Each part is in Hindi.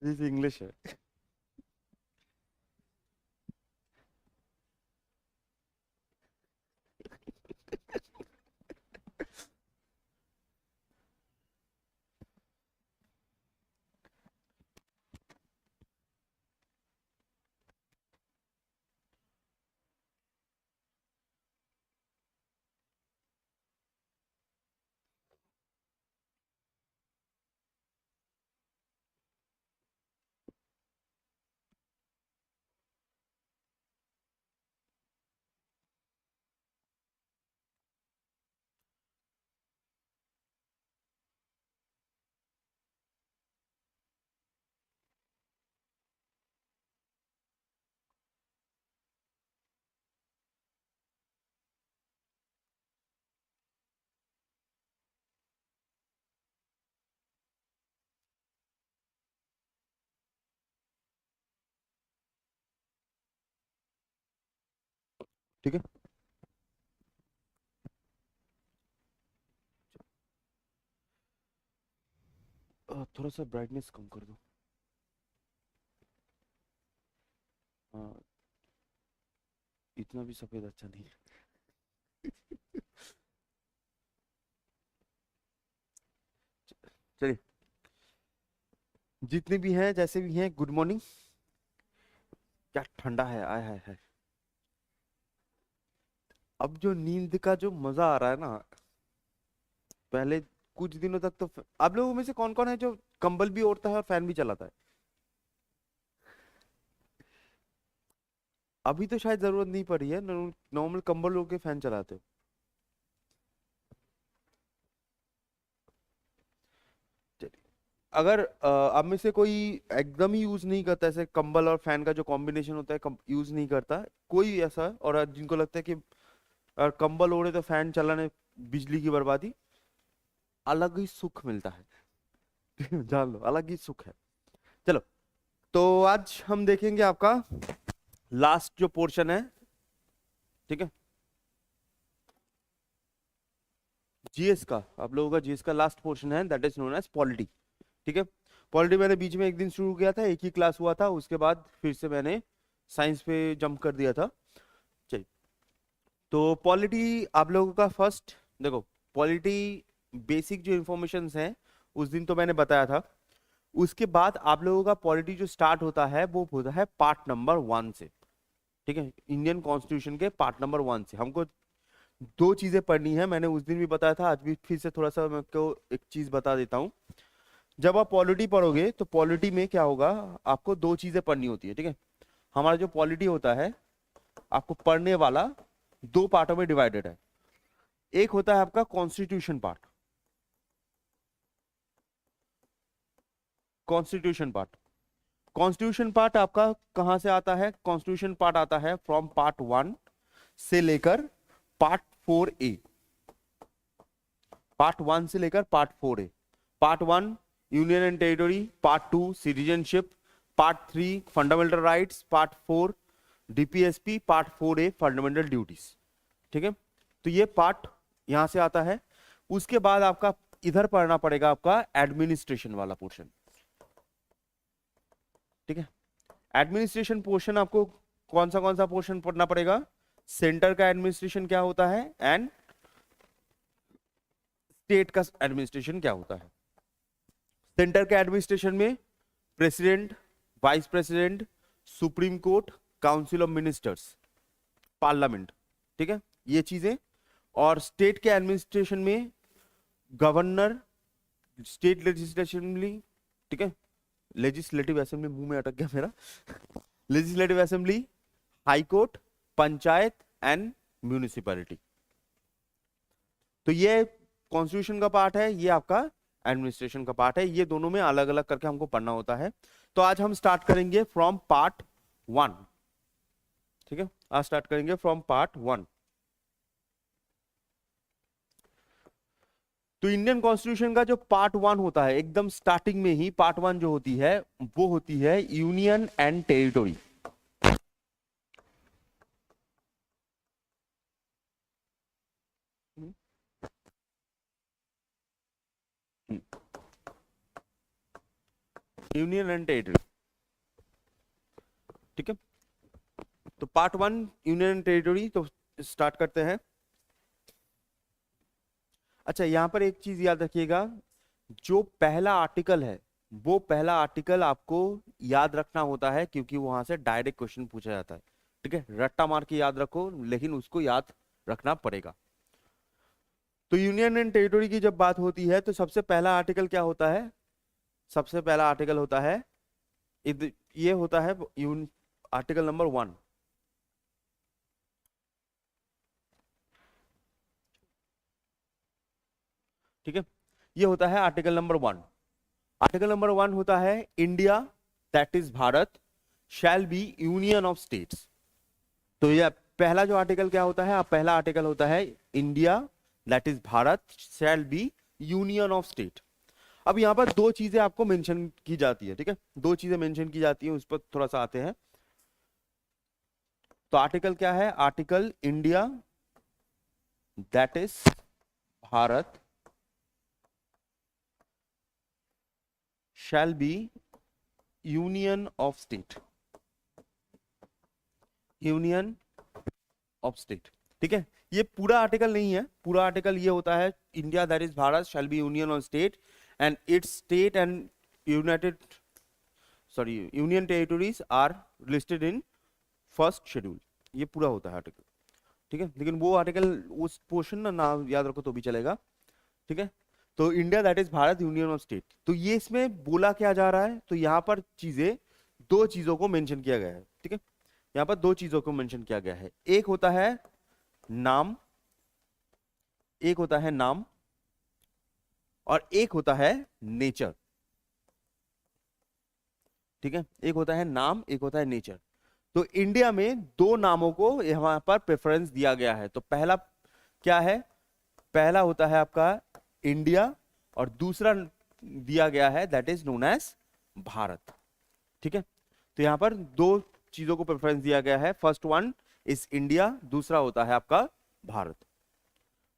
दिस इंग्लिश है। ठीक है। थोड़ा सा ब्राइटनेस कम कर दो। हाँ, इतना भी सफेद अच्छा नहीं है। चलिए, जितने भी हैं जैसे भी हैं, गुड मॉर्निंग। क्या ठंडा है, आय हाय हाय। अब जो नींद का जो मजा आ रहा है ना, पहले कुछ दिनों तक तो आप लोगों में से कौन कौन है जो कंबल भी ओढ़ता है और फैन भी चलाता है? अभी तो शायद जरूरत नहीं पड़ी है, नॉर्मल कंबल ओढ़ के फैन चलाते हो। चलिए, अगर आप में से कोई एकदम ही यूज नहीं करता, ऐसे कंबल और फैन का जो कॉम्बिनेशन होता है यूज नहीं करता, कोई ऐसा, और जिनको लगता है कि अगर कंबल ओढ़े तो फैन चलाने बिजली की बर्बादी, अलग ही सुख मिलता है। जान लो, अलग ही सुख है। चलो, तो आज हम देखेंगे आपका लास्ट जो पोर्शन है। ठीक है, जीएस का, आप लोगों का जीएस का लास्ट पोर्शन है, that is known as polity. ठीक है, पॉलिटी मैंने बीच में एक दिन शुरू किया था, एक ही क्लास हुआ था, उसके बाद फिर से मैंने साइंस पे जंप कर दिया था। चलिए, तो पॉलिटी आप लोगों का फर्स्ट, देखो, पॉलिटी बेसिक जो इंफॉर्मेशन है उस दिन तो मैंने बताया था। उसके बाद आप लोगों का पॉलिटी जो स्टार्ट होता है वो होता है पार्ट नंबर 1 से। ठीक है, इंडियन कॉन्स्टिट्यूशन के पार्ट नंबर 1 से हमको दो चीजें पढ़नी है। मैंने उस दिन भी बताया था, आज भी फिर से थोड़ा सा मैं आपको एक चीज बता देता हूँ। जब आप पॉलिटी पढ़ोगे तो पॉलिटी में क्या होगा, आपको दो चीजें पढ़नी होती है। ठीक है, हमारा जो पॉलिटी होता है, आपको पढ़ने वाला दो पार्टों में डिवाइडेड है। एक होता है आपका constitution part, constitution part. Constitution part आपका कहां से आता है? कॉन्स्टिट्यूशन पार्ट आता है फ्रॉम पार्ट 1 से लेकर पार्ट 4A। पार्ट 1 से लेकर part 4A। Part 1 union and territory, part 2 citizenship, part 3 fundamental rights, part 4 DPSP, part 4A fundamental duties. ठीक है, तो ये पार्ट यहां से आता है। उसके बाद आपका इधर पढ़ना पड़ेगा आपका एडमिनिस्ट्रेशन वाला पोर्शन। ठीक है, एडमिनिस्ट्रेशन पोर्शन आपको कौन सा पोर्शन पढ़ना पड़ेगा? सेंटर का एडमिनिस्ट्रेशन क्या होता है एंड स्टेट का एडमिनिस्ट्रेशन क्या होता है। सेंटर के एडमिनिस्ट्रेशन में president, vice president, supreme court, council of ministers, parliament. ठीक है, ये चीजें। और स्टेट के एडमिनिस्ट्रेशन में गवर्नर, स्टेट लेजिस्लेटिवली, ठीक है, लेजिस्लेटिव असेंबली मुंह में अटक गया मेरा। Legislative assembly, high court, panchayat and municipality. तो ये कॉन्स्टिट्यूशन का पार्ट है, ये आपका एडमिनिस्ट्रेशन का पार्ट है। ये दोनों में अलग अलग करके हमको पढ़ना होता है। तो आज हम स्टार्ट करेंगे फ्रॉम पार्ट 1। ठीक है, आज स्टार्ट करेंगे फ्रॉम पार्ट 1। तो इंडियन कॉन्स्टिट्यूशन का जो पार्ट 1 होता है, एकदम स्टार्टिंग में ही पार्ट 1 जो होती है वो होती है union and territory. Union and territory. ठीक है, तो पार्ट 1 यूनियन एंड टेरिटरी, तो स्टार्ट करते हैं। अच्छा, यहां पर एक चीज याद रखिएगा, जो पहला आर्टिकल है वो पहला आर्टिकल आपको याद रखना होता है, क्योंकि वहां से डायरेक्ट क्वेश्चन पूछा जाता है। ठीक है, रट्टा मार के याद रखो, लेकिन उसको याद रखना पड़ेगा। तो यूनियन एंड टेरिटरी की जब बात होती है तो सबसे पहला आर्टिकल क्या होता है? सबसे पहला आर्टिकल होता है ये होता है आर्टिकल नंबर 1। ठीक है, ये होता है आर्टिकल नंबर 1। आर्टिकल नंबर 1 होता है India that is Bharat shall be union of states. तो ये पहला जो आर्टिकल क्या होता है? पहला आर्टिकल होता है India that is Bharat shall be union of state. अब यहां पर दो चीजें आपको मेंशन की जाती है। ठीक है, दो चीजें मेंशन की जाती है, उस पर थोड़ा सा आते हैं। तो आर्टिकल क्या है? Article India that is Bharat shall be union of state, union of state. ठीक है, ये पूरा आर्टिकल नहीं है, पूरा आर्टिकल ये होता है India that is Bharat shall be union of state and its state and united union territories are listed in first schedule. ये पूरा होता है आर्टिकल। ठीक है, लेकिन वो आर्टिकल उस पोर्शन ना याद रखो तो भी चलेगा। ठीक है, तो India that is Bharat union of state, तो ये इसमें बोला क्या जा रहा है? तो यहां पर चीजें, दो चीजों को मेंशन किया गया है। ठीक है, यहां पर दो चीजों को मेंशन किया गया है। एक होता है नाम, एक होता है नाम और एक होता है नेचर। ठीक है, एक होता है नाम, एक होता है नेचर। तो इंडिया में दो नामों को यहां पर प्रेफरेंस दिया गया है। तो पहला क्या है? पहला होता है आपका इंडिया और दूसरा दिया गया है that is known as Bharat. ठीक है, तो यहां पर दो चीजों को प्रेफरेंस दिया गया है। फर्स्ट वन इज इंडिया, दूसरा होता है आपका भारत।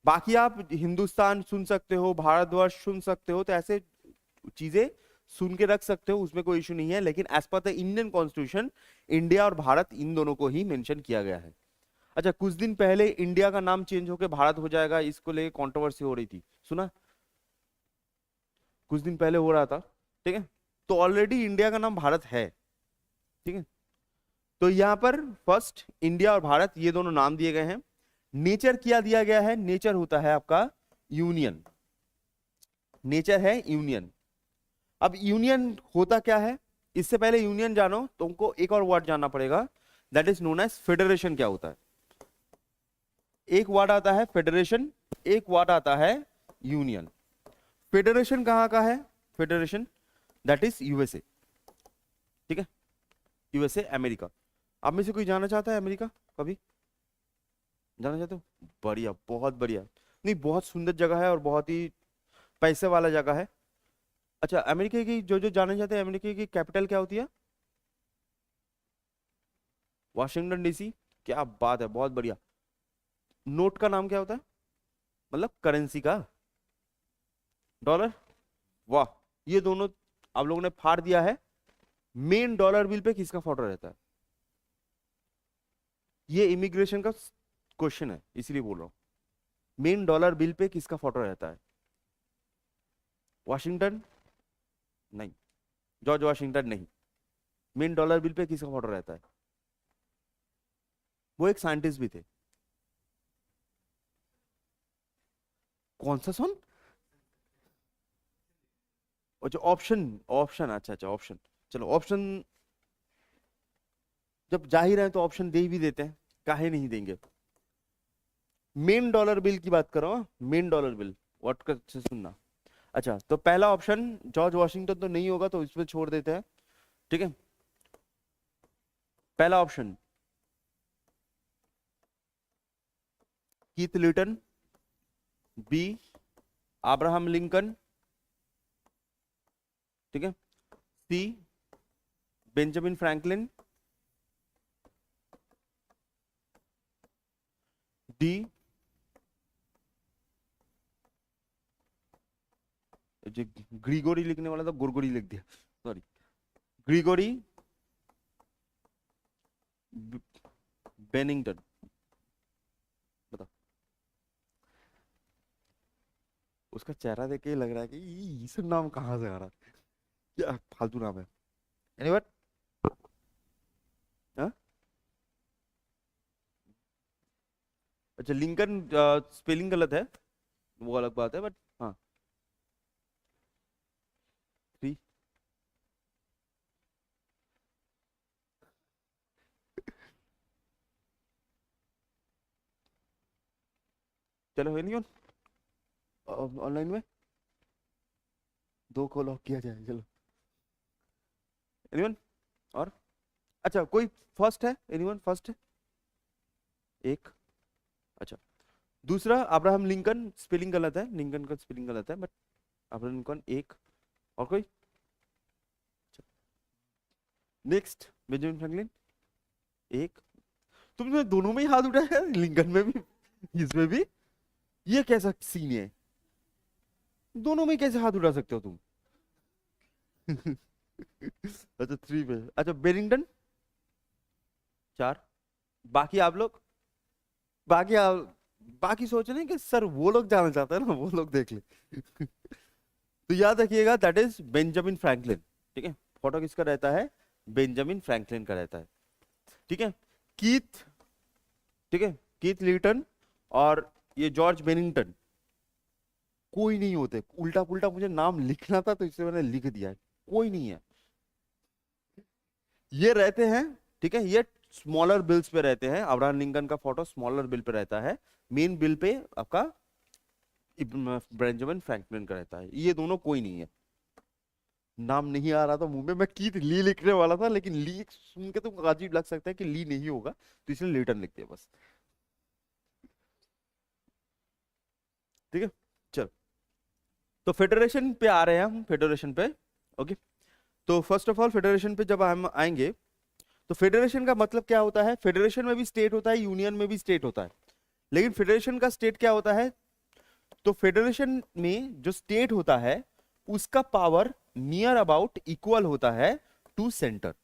बाकी आप हिंदुस्तान सुन सकते हो, भारतवर्ष सुन सकते हो, तो ऐसे चीजें सुन के रख सकते हो, उसमें कोई इशू नहीं है। लेकिन as per the Indian constitution India और भारत इन दोनों को ही मेंशन किया गया है। अच्छा, कुछ दिन पहले इंडिया का नाम चेंज होकर भारत हो जाएगा, इसको लेके कंट्रोवर्सी हो रही थी, सुना? कुछ दिन पहले हो रहा था। ठीक है, तो ऑलरेडी इंडिया का नाम भारत है। ठीक है, तो यहां पर फर्स्ट इंडिया और भारत ये दोनों नाम दिए गए हैं। नेचर क्या दिया गया है? नेचर होता है आपका यूनियन, नेचर है यूनियन। अब यूनियन होता क्या है? इससे पहले यूनियन जानो, तुमको एक और वर्ड जानना पड़ेगा, that is known as federation. क्या होता है? एक वर्ड आता है फेडरेशन, एक वर्ड आता है यूनियन। फेडरेशन कहां का है? Federation that is USA. ठीक है, यूएसए अमेरिका। आप में से कोई जाना चाहता है अमेरिका? कभी जाना चाहते हो? बढ़िया, बहुत बढ़िया। नहीं, बहुत सुंदर जगह है और बहुत ही पैसे वाला जगह है। अच्छा, अमेरिका की जो जो जाना चाहते हैं, अमेरिका की कैपिटल क्या होती है? Washington DC. क्या बात है, बहुत बढ़िया। नोट का नाम क्या होता है? मतलब करेंसी का? डॉलर। वाह, ये दोनों आप लोगों ने फाड़ दिया है। मेन डॉलर बिल पे किसका फोटो रहता है? ये इमिग्रेशन का क्वेश्चन है, इसलिए बोल रहा हूं। मेन डॉलर बिल पे किसका फोटो रहता है? वाशिंगटन नहीं, जॉर्ज वाशिंगटन नहीं। मेन डॉलर बिल पे किसका फोटो रहता है? वो एक साइंटिस्ट भी थे। कौन सा सन? अच्छा, ऑप्शन, ऑप्शन, अच्छा अच्छा, ऑप्शन। चलो, ऑप्शन जब जा ही रहे हैं तो ऑप्शन दे भी देते हैं, काहे नहीं देंगे। मेन डॉलर बिल की बात करो, मेन डॉलर बिल, व्हाट कर से सुनना। अच्छा, तो पहला ऑप्शन जॉर्ज वॉशिंगटन तो नहीं होगा, तो इसमें छोड़ देते हैं। ठीक है, पहला option Keith Litton, B Abraham Lincoln, ठीक है, सी बेंजामिन फ्रैंकलिन, डी जो ग्रीगोरी लिखने वाला था गुरगोरी लिख दिया, सॉरी। Grigory Bennington. बताओ। उसका चेहरा देख के लग रहा है कि ये सब नाम कहाँ से आ रहा है, क्या फालतू नाम है। एनीवन। हाँ? अच्छा, लिंकन स्पेलिंग गलत है, वो अलग बात है, बट हाँ। 3। चलो एनीवन, ऑनलाइन में 2 को लॉक किया जाए, चलो एनीवन। और अच्छा, कोई फर्स्ट है, एनीवन फर्स्ट है? एक। अच्छा, दूसरा अब्राहम लिंकन, स्पेलिंग गलत है, लिंकन का स्पेलिंग गलत है, बट अब्राहम लिंकन एक। और कोई? नेक्स्ट बेंजामिन फ्रैंकलिन एक। तुमने दोनों में ही हाथ उठाया है, लिंकन में भी इसमें भी। ये कैसा सीन है, दोनों में कैसे हाथ उठा सकते हो तुम? अच्छा 3 पे। अच्छा बेनिंगटन 4। बाकी आप लोग, बाकी आप, बाकी सोच रहे हैं कि सर वो लोग जाना चाहते हैं ना, वो लोग देख ले। तो याद रखिएगा दैट इज बेंजामिन फ्रैंकलिन। ठीक है, फोटो किसका रहता है? बेंजामिन फ्रैंकलिन का रहता है। ठीक है, कीथ, ठीक है, कीथ लीटन और ये जॉर्ज बेनिंगटन कोई नहीं होते। उल्टा पुल्टा मुझे नाम लिखना था तो इससे मैंने लिख दिया है, कोई नहीं है। ये रहते हैं, ठीक है, ये स्मॉलर बिल्स पे रहते हैं। अब्राहम लिंकन का फोटो स्मॉलर बिल पे रहता है, मेन बिल पे आपका बेंजामिन फ्रैंकलिन का रहता है। ये दोनों कोई नहीं है। नाम नहीं आ रहा था मुंह में, मैं कीथ ली लिखने वाला था, लेकिन ली सुन के तो अजीब लग सकता है कि ली नहीं होगा, तो इसलिए लेटन लिखते हैं बस। ठीक है, चल। तो फेडरेशन पे आ रहे हैं हम, फेडरेशन पे। ओके, तो फर्स्ट ऑफ ऑल फेडरेशन पे जब हम आएंगे, तो फेडरेशन का मतलब क्या होता है? फेडरेशन में भी स्टेट होता है, यूनियन में भी स्टेट होता है, लेकिन फेडरेशन का स्टेट क्या होता है? तो फेडरेशन में जो स्टेट होता है उसका पावर नियर अबाउट इक्वल होता है टू सेंटर।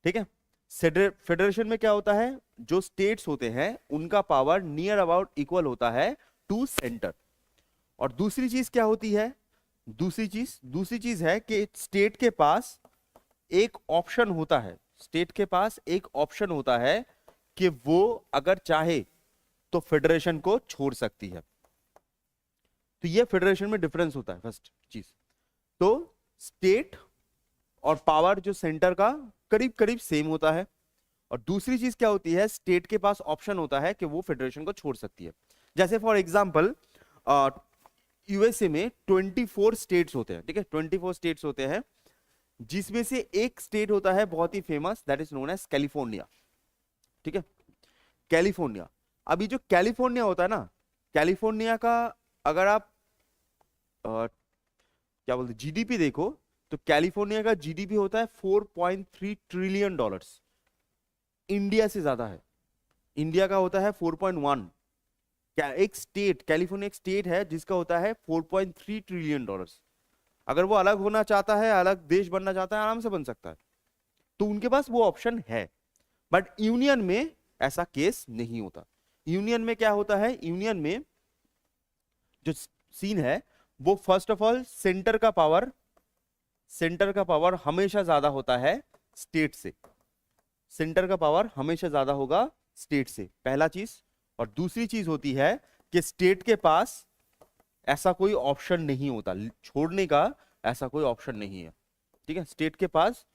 ठीक है, फेडरेशन में क्या होता है? जो स्टेट्स होते हैं उनका पावर नियर अबाउट इक्वल होता है टू सेंटर। और दूसरी चीज क्या होती है? दूसरी चीज है कि स्टेट के पास एक ऑप्शन होता है, स्टेट के पास एक ऑप्शन होता है कि वो अगर चाहे तो फेडरेशन को छोड़ सकती है। तो ये फेडरेशन में डिफरेंस होता है, फर्स्ट चीज। तो स्टेट और पावर जो सेंटर का करीब करीब सेम होता है। और दूसरी चीज क्या होती है? स्टेट के पास ऑप्शन होता है कि वो फेडरेशन को छोड़ सकती है। जैसे फॉर एग्जांपल यूएसए में 24 स्टेट्स होते हैं, ठीक है, 24 स्टेट्स होते हैं, जिसमें से एक स्टेट होता है बहुत ही famous, that is known as California. ठीक है, कैलिफोर्निया। अभी जो कैलिफोर्निया होता है ना, कैलिफोर्निया का अगर आप क्या बोलते जीडीपी देखो, तो कैलिफोर्निया का जीडीपी होता है 4.3 ट्रिलियन डॉलर्स, इंडिया से ज्यादा है। इंडिया का होता है 4.1। क्या एक स्टेट, कैलिफोर्निया एक स्टेट है जिसका होता है 4.3 ट्रिलियन डॉलर्स। अगर वो अलग होना चाहता है, अलग देश बनना चाहता है, आराम से बन सकता है, तो उनके पास वो ऑप्शन है। बट यूनियन में ऐसा केस नहीं होता। यूनियन में क्या होता है? यूनियन में जो सीन है वो फर्स्ट ऑफ ऑल सेंटर का पावर हमेशा ज्यादा होता है स्टेट से। सेंटर का पावर हमेशा ज्यादा होगा स्टेट से, पहला चीज। और दूसरी चीज होती है कि स्टेट के पास ऐसा कोई ऑप्शन नहीं होता छोड़ने का, ऐसा कोई ऑप्शन नहीं है। ठीक है, स्टेट के पास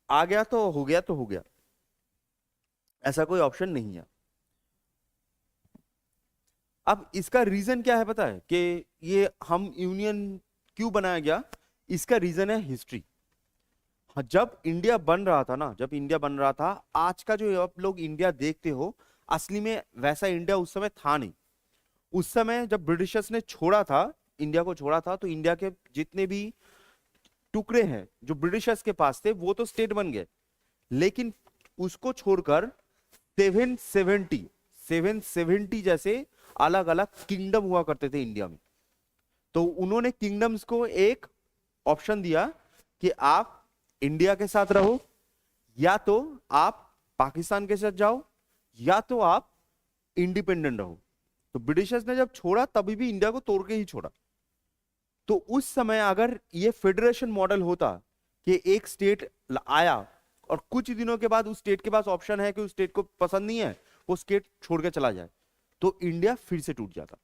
आ गया तो हो गया, तो हो गया, ऐसा कोई ऑप्शन नहीं है। अब इसका रीजन क्या है पता है कि ये हम यूनियन क्यों बनाया गया? इसका रीजन है हिस्ट्री। जब इंडिया बन रहा था ना, जब इंडिया बन रहा था, आज का जो आप लोग इंडिया देखते हो, असली में वैसा इंडिया उस समय था नहीं। उस समय जब ब्रिटिशर्स ने छोड़ा था, इंडिया को छोड़ा था, तो इंडिया के जितने भी टुकड़े हैं जो ब्रिटिशर्स के पास थे वो तो स्टेट बन गए, लेकिन उसको छोड़कर 770 जैसे अलग अलग किंगडम हुआ करते थे इंडिया में। तो उन्होंने किंगडम्स को एक ऑप्शन दिया कि आप इंडिया के साथ रहो, या तो आप पाकिस्तान के साथ जाओ, या तो आप इंडिपेंडेंट रहो। तो ब्रिटिशर्स ने जब छोड़ा तभी भी इंडिया को तोड़ के ही छोड़ा। तो उस समय अगर ये फेडरेशन मॉडल होता कि एक स्टेट आया और कुछ दिनों के बाद उस स्टेट के पास ऑप्शन है कि उस स्टेट को पसंद नहीं है, वो स्टेट छोड़ के चला जाए, तो इंडिया फिर से टूट जाता।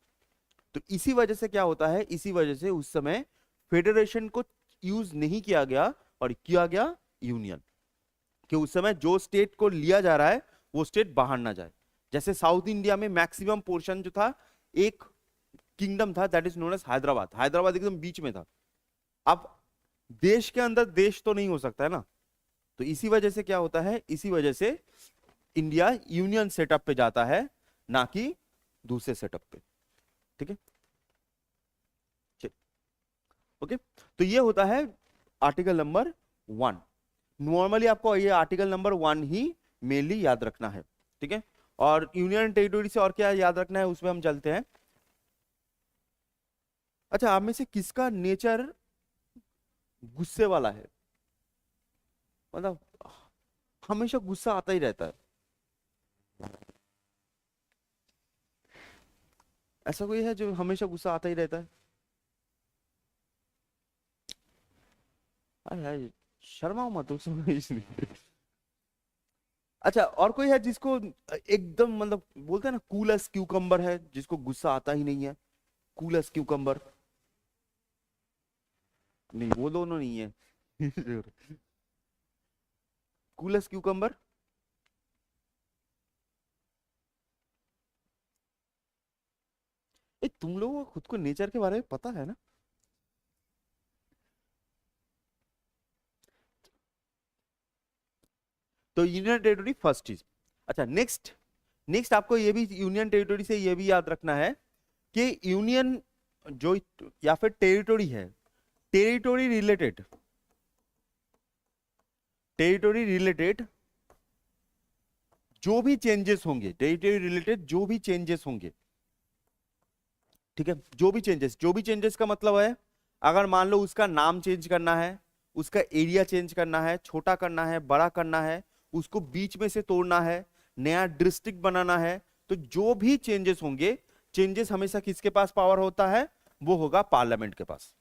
तो इसी वजह से क्या होता है, इसी वजह से उस समय फेडरेशन को यूज नहीं किया गया और किया गया यूनियन, कि उस समय जो स्टेट को लिया जा रहा है वो स्टेट बाहर ना जाए। जैसे साउथ इंडिया में मैक्सिमम पोर्शन जो था, एक किंगडम था, that is known as Hyderabad. Hyderabad एकदम बीच में था। अब देश के अंदर देश तो नहीं हो सकता है ना, तो इसी वजह से क्या होता है, इसी वजह से इंडिया यूनियन सेटअप पे जाता है, ना कि दूसरे सेटअप पे। ठीक है, ओके। तो ये होता है आर्टिकल नंबर 1। नॉर्मली आपको ये आर्टिकल नंबर 1 ही मेनली याद रखना है। ठीक है, और यूनियन टेरिटोरी से और क्या याद रखना है उसमें हम चलते हैं। अच्छा, आप में से किसका नेचर गुस्से वाला है? मतलब हमेशा गुस्सा आता ही रहता है, ऐसा कोई है जो हमेशा गुस्सा आता ही रहता है? अरे यार, शर्माओ मत उसमें इसलिए। अच्छा, और कोई है जिसको एकदम मतलब बोलते हैं ना कूल एज क्यूकम्बर है, जिसको गुस्सा आता ही नहीं है? Cool as cucumber? नहीं, वो दोनों नहीं है। Cool as cucumber. तुम लोगों को खुद को नेचर के बारे में पता है ना? तो यूनियन टेरिटोरी फर्स्ट चीज। अच्छा, नेक्स्ट नेक्स्ट आपको ये भी यूनियन टेरिटोरी से ये भी याद रखना है कि यूनियन जो या फिर टेरिटोरी है, टेरिटोरी रिलेटेड जो भी चेंजेस होंगे, टेरिटोरी रिलेटेड जो भी चेंजेस होंगे, ठीक है, जो भी चेंजेस का मतलब है, अगर मान लो उसका नाम चेंज करना है, उसका एरिया चेंज करना है, छोटा करना है, बड़ा करना है, उसको बीच में से तोड़ना है, नया डिस्ट्रिक्ट बनाना है, तो जो भी चेंजेस होंगे, चेंजेस हमेशा किसके पास पावर होता है? वो होगा पार्लियामेंट के पास।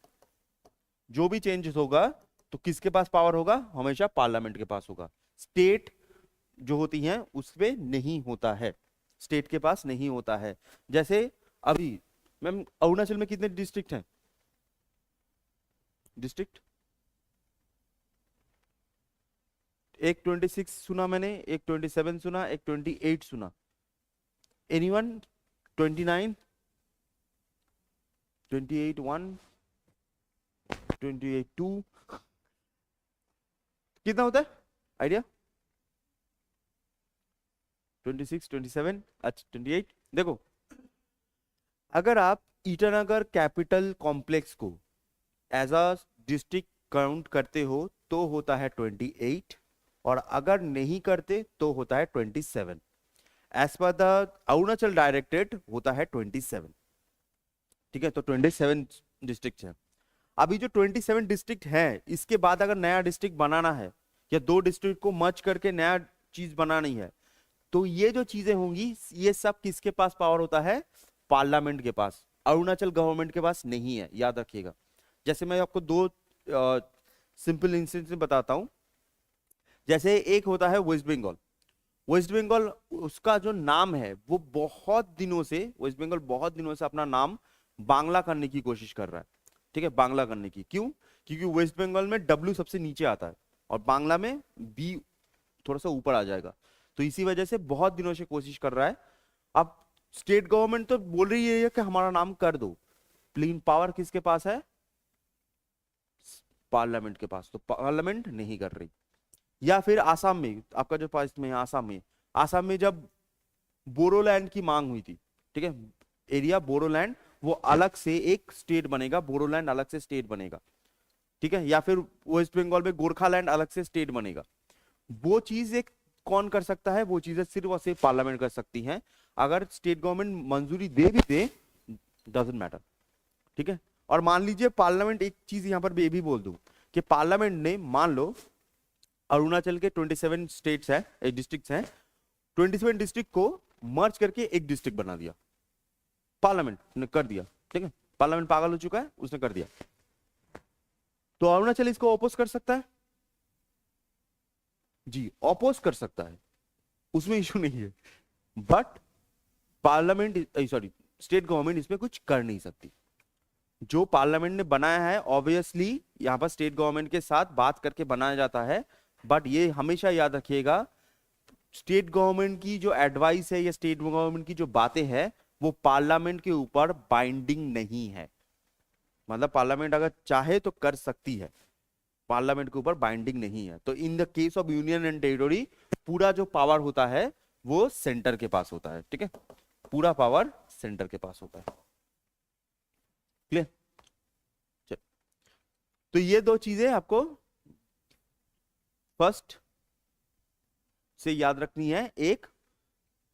जो भी चेंजेस होगा तो किसके पास पावर होगा? हमेशा पार्लियामेंट के पास होगा। स्टेट जो होती हैं उसमें नहीं होता है, स्टेट के पास नहीं होता है। जैसे अभी मैम अरुणाचल में कितने डिस्ट्रिक्ट हैं? डिस्ट्रिक्ट एक 26 सुना मैंने, एक 27 सुना, एक 28 सुना। एनीवन? 29, 28 1, 28 2, कितना होता है आइडिया? 26, 27, अच्छा 28। देखो, अगर आप ईटानगर कैपिटल कॉम्प्लेक्स को एज अ डिस्ट्रिक्ट काउंट करते हो तो होता है 28, और अगर नहीं करते तो होता है 27। As per the Arunachal directed होता है 27। ठीक है, तो 27 डिस्ट्रिक्ट है। अभी जो 27 डिस्ट्रिक्ट है, इसके बाद अगर नया डिस्ट्रिक्ट बनाना है या दो डिस्ट्रिक्ट को मर्ज करके नया चीज बनानी है, तो ये जो चीजें होंगी ये सब किसके पास पावर होता है? पार्लियामेंट के पास। अरुणाचल गवर्नमेंट के पास नहीं है, याद रखिएगा। जैसे मैं आपको दो सिंपल इंस्टेंस बताता हूं। जैसे एक होता है वेस्ट बंगाल। वेस्ट बंगाल, उसका जो नाम है वो बहुत दिनों से, वेस्ट बंगाल बहुत दिनों से अपना नाम बांग्ला करने की कोशिश कर रहा है। ठीक है, बांग्ला करने की। क्यों? क्योंकि वेस्ट बंगाल में डब्ल्यू सबसे नीचे आता है और बांग्ला में बी थोड़ा सा ऊपर आ जाएगा, तो इसी वजह से बहुत दिनों से कोशिश कर रहा है। अब स्टेट गवर्नमेंट तो बोल रही है कि हमारा नाम कर दो, लेकिन पावर किसके पास है? पार्लियामेंट के पास। तो पार्लियामेंट नहीं कर रही। या फिर आसाम में, आपका जो पास में है आसाम में जब बोरोलैंड की मांग हुई थी, ठीक है, एरिया बोरोलैंड, वो अलग से एक स्टेट बनेगा, बोरोलैंड अलग से स्टेट बनेगा। ठीक है, या फिर वेस्ट बंगाल में गोरखालैंड अलग से स्टेट बनेगा। वो चीज एक कौन कर सकता है? वो चीजें सिर्फ और सिर्फ पार्लियामेंट कर सकती हैं। अगर स्टेट गवर्नमेंट मंजूरी दे भी दे, डजंट मैटर। ठीक है, और मान लीजिए पार्लियामेंट, एक चीज यहां पर ये भी बोल दूं कि पार्लियामेंट ने मान लो अरुणाचल के 27 स्टेट्स हैं, डिस्ट्रिक्ट्स हैं, 27 डिस्ट्रिक्ट को मर्ज करके एक डिस्ट्रिक्ट बना दिया, पार्लियामेंट ने कर दिया, ठीक है, पार्लियामेंट पागल हो चुका है, उसने कर दिया। तो अरुणाचल इसको अपोज कर सकता है जी, अपोज कर सकता है, उसमें इशू नहीं है, but parliament, sorry, state government इसमें कुछ कर नहीं सकती। जो पार्लियामेंट ने बनाया है ऑब्वियसली यहां पर स्टेट गवर्नमेंट के साथ बात करके बनाया जाता है, बट ये हमेशा याद रखिएगा, स्टेट गवर्नमेंट की जो एडवाइस है या स्टेट गवर्नमेंट की जो बातें हैं वो पार्लियामेंट के ऊपर बाइंडिंग नहीं है। मतलब पार्लियामेंट अगर चाहे तो कर सकती है, पार्लियामेंट के ऊपर बाइंडिंग नहीं है। तो in the case of union and territory पूरा जो पावर होता है वो सेंटर के पास होता है, ठीक है, पूरा पावर सेंटर के पास होता है। क्लियर? तो ये दो चीजें आपको फर्स्ट से याद रखनी है, एक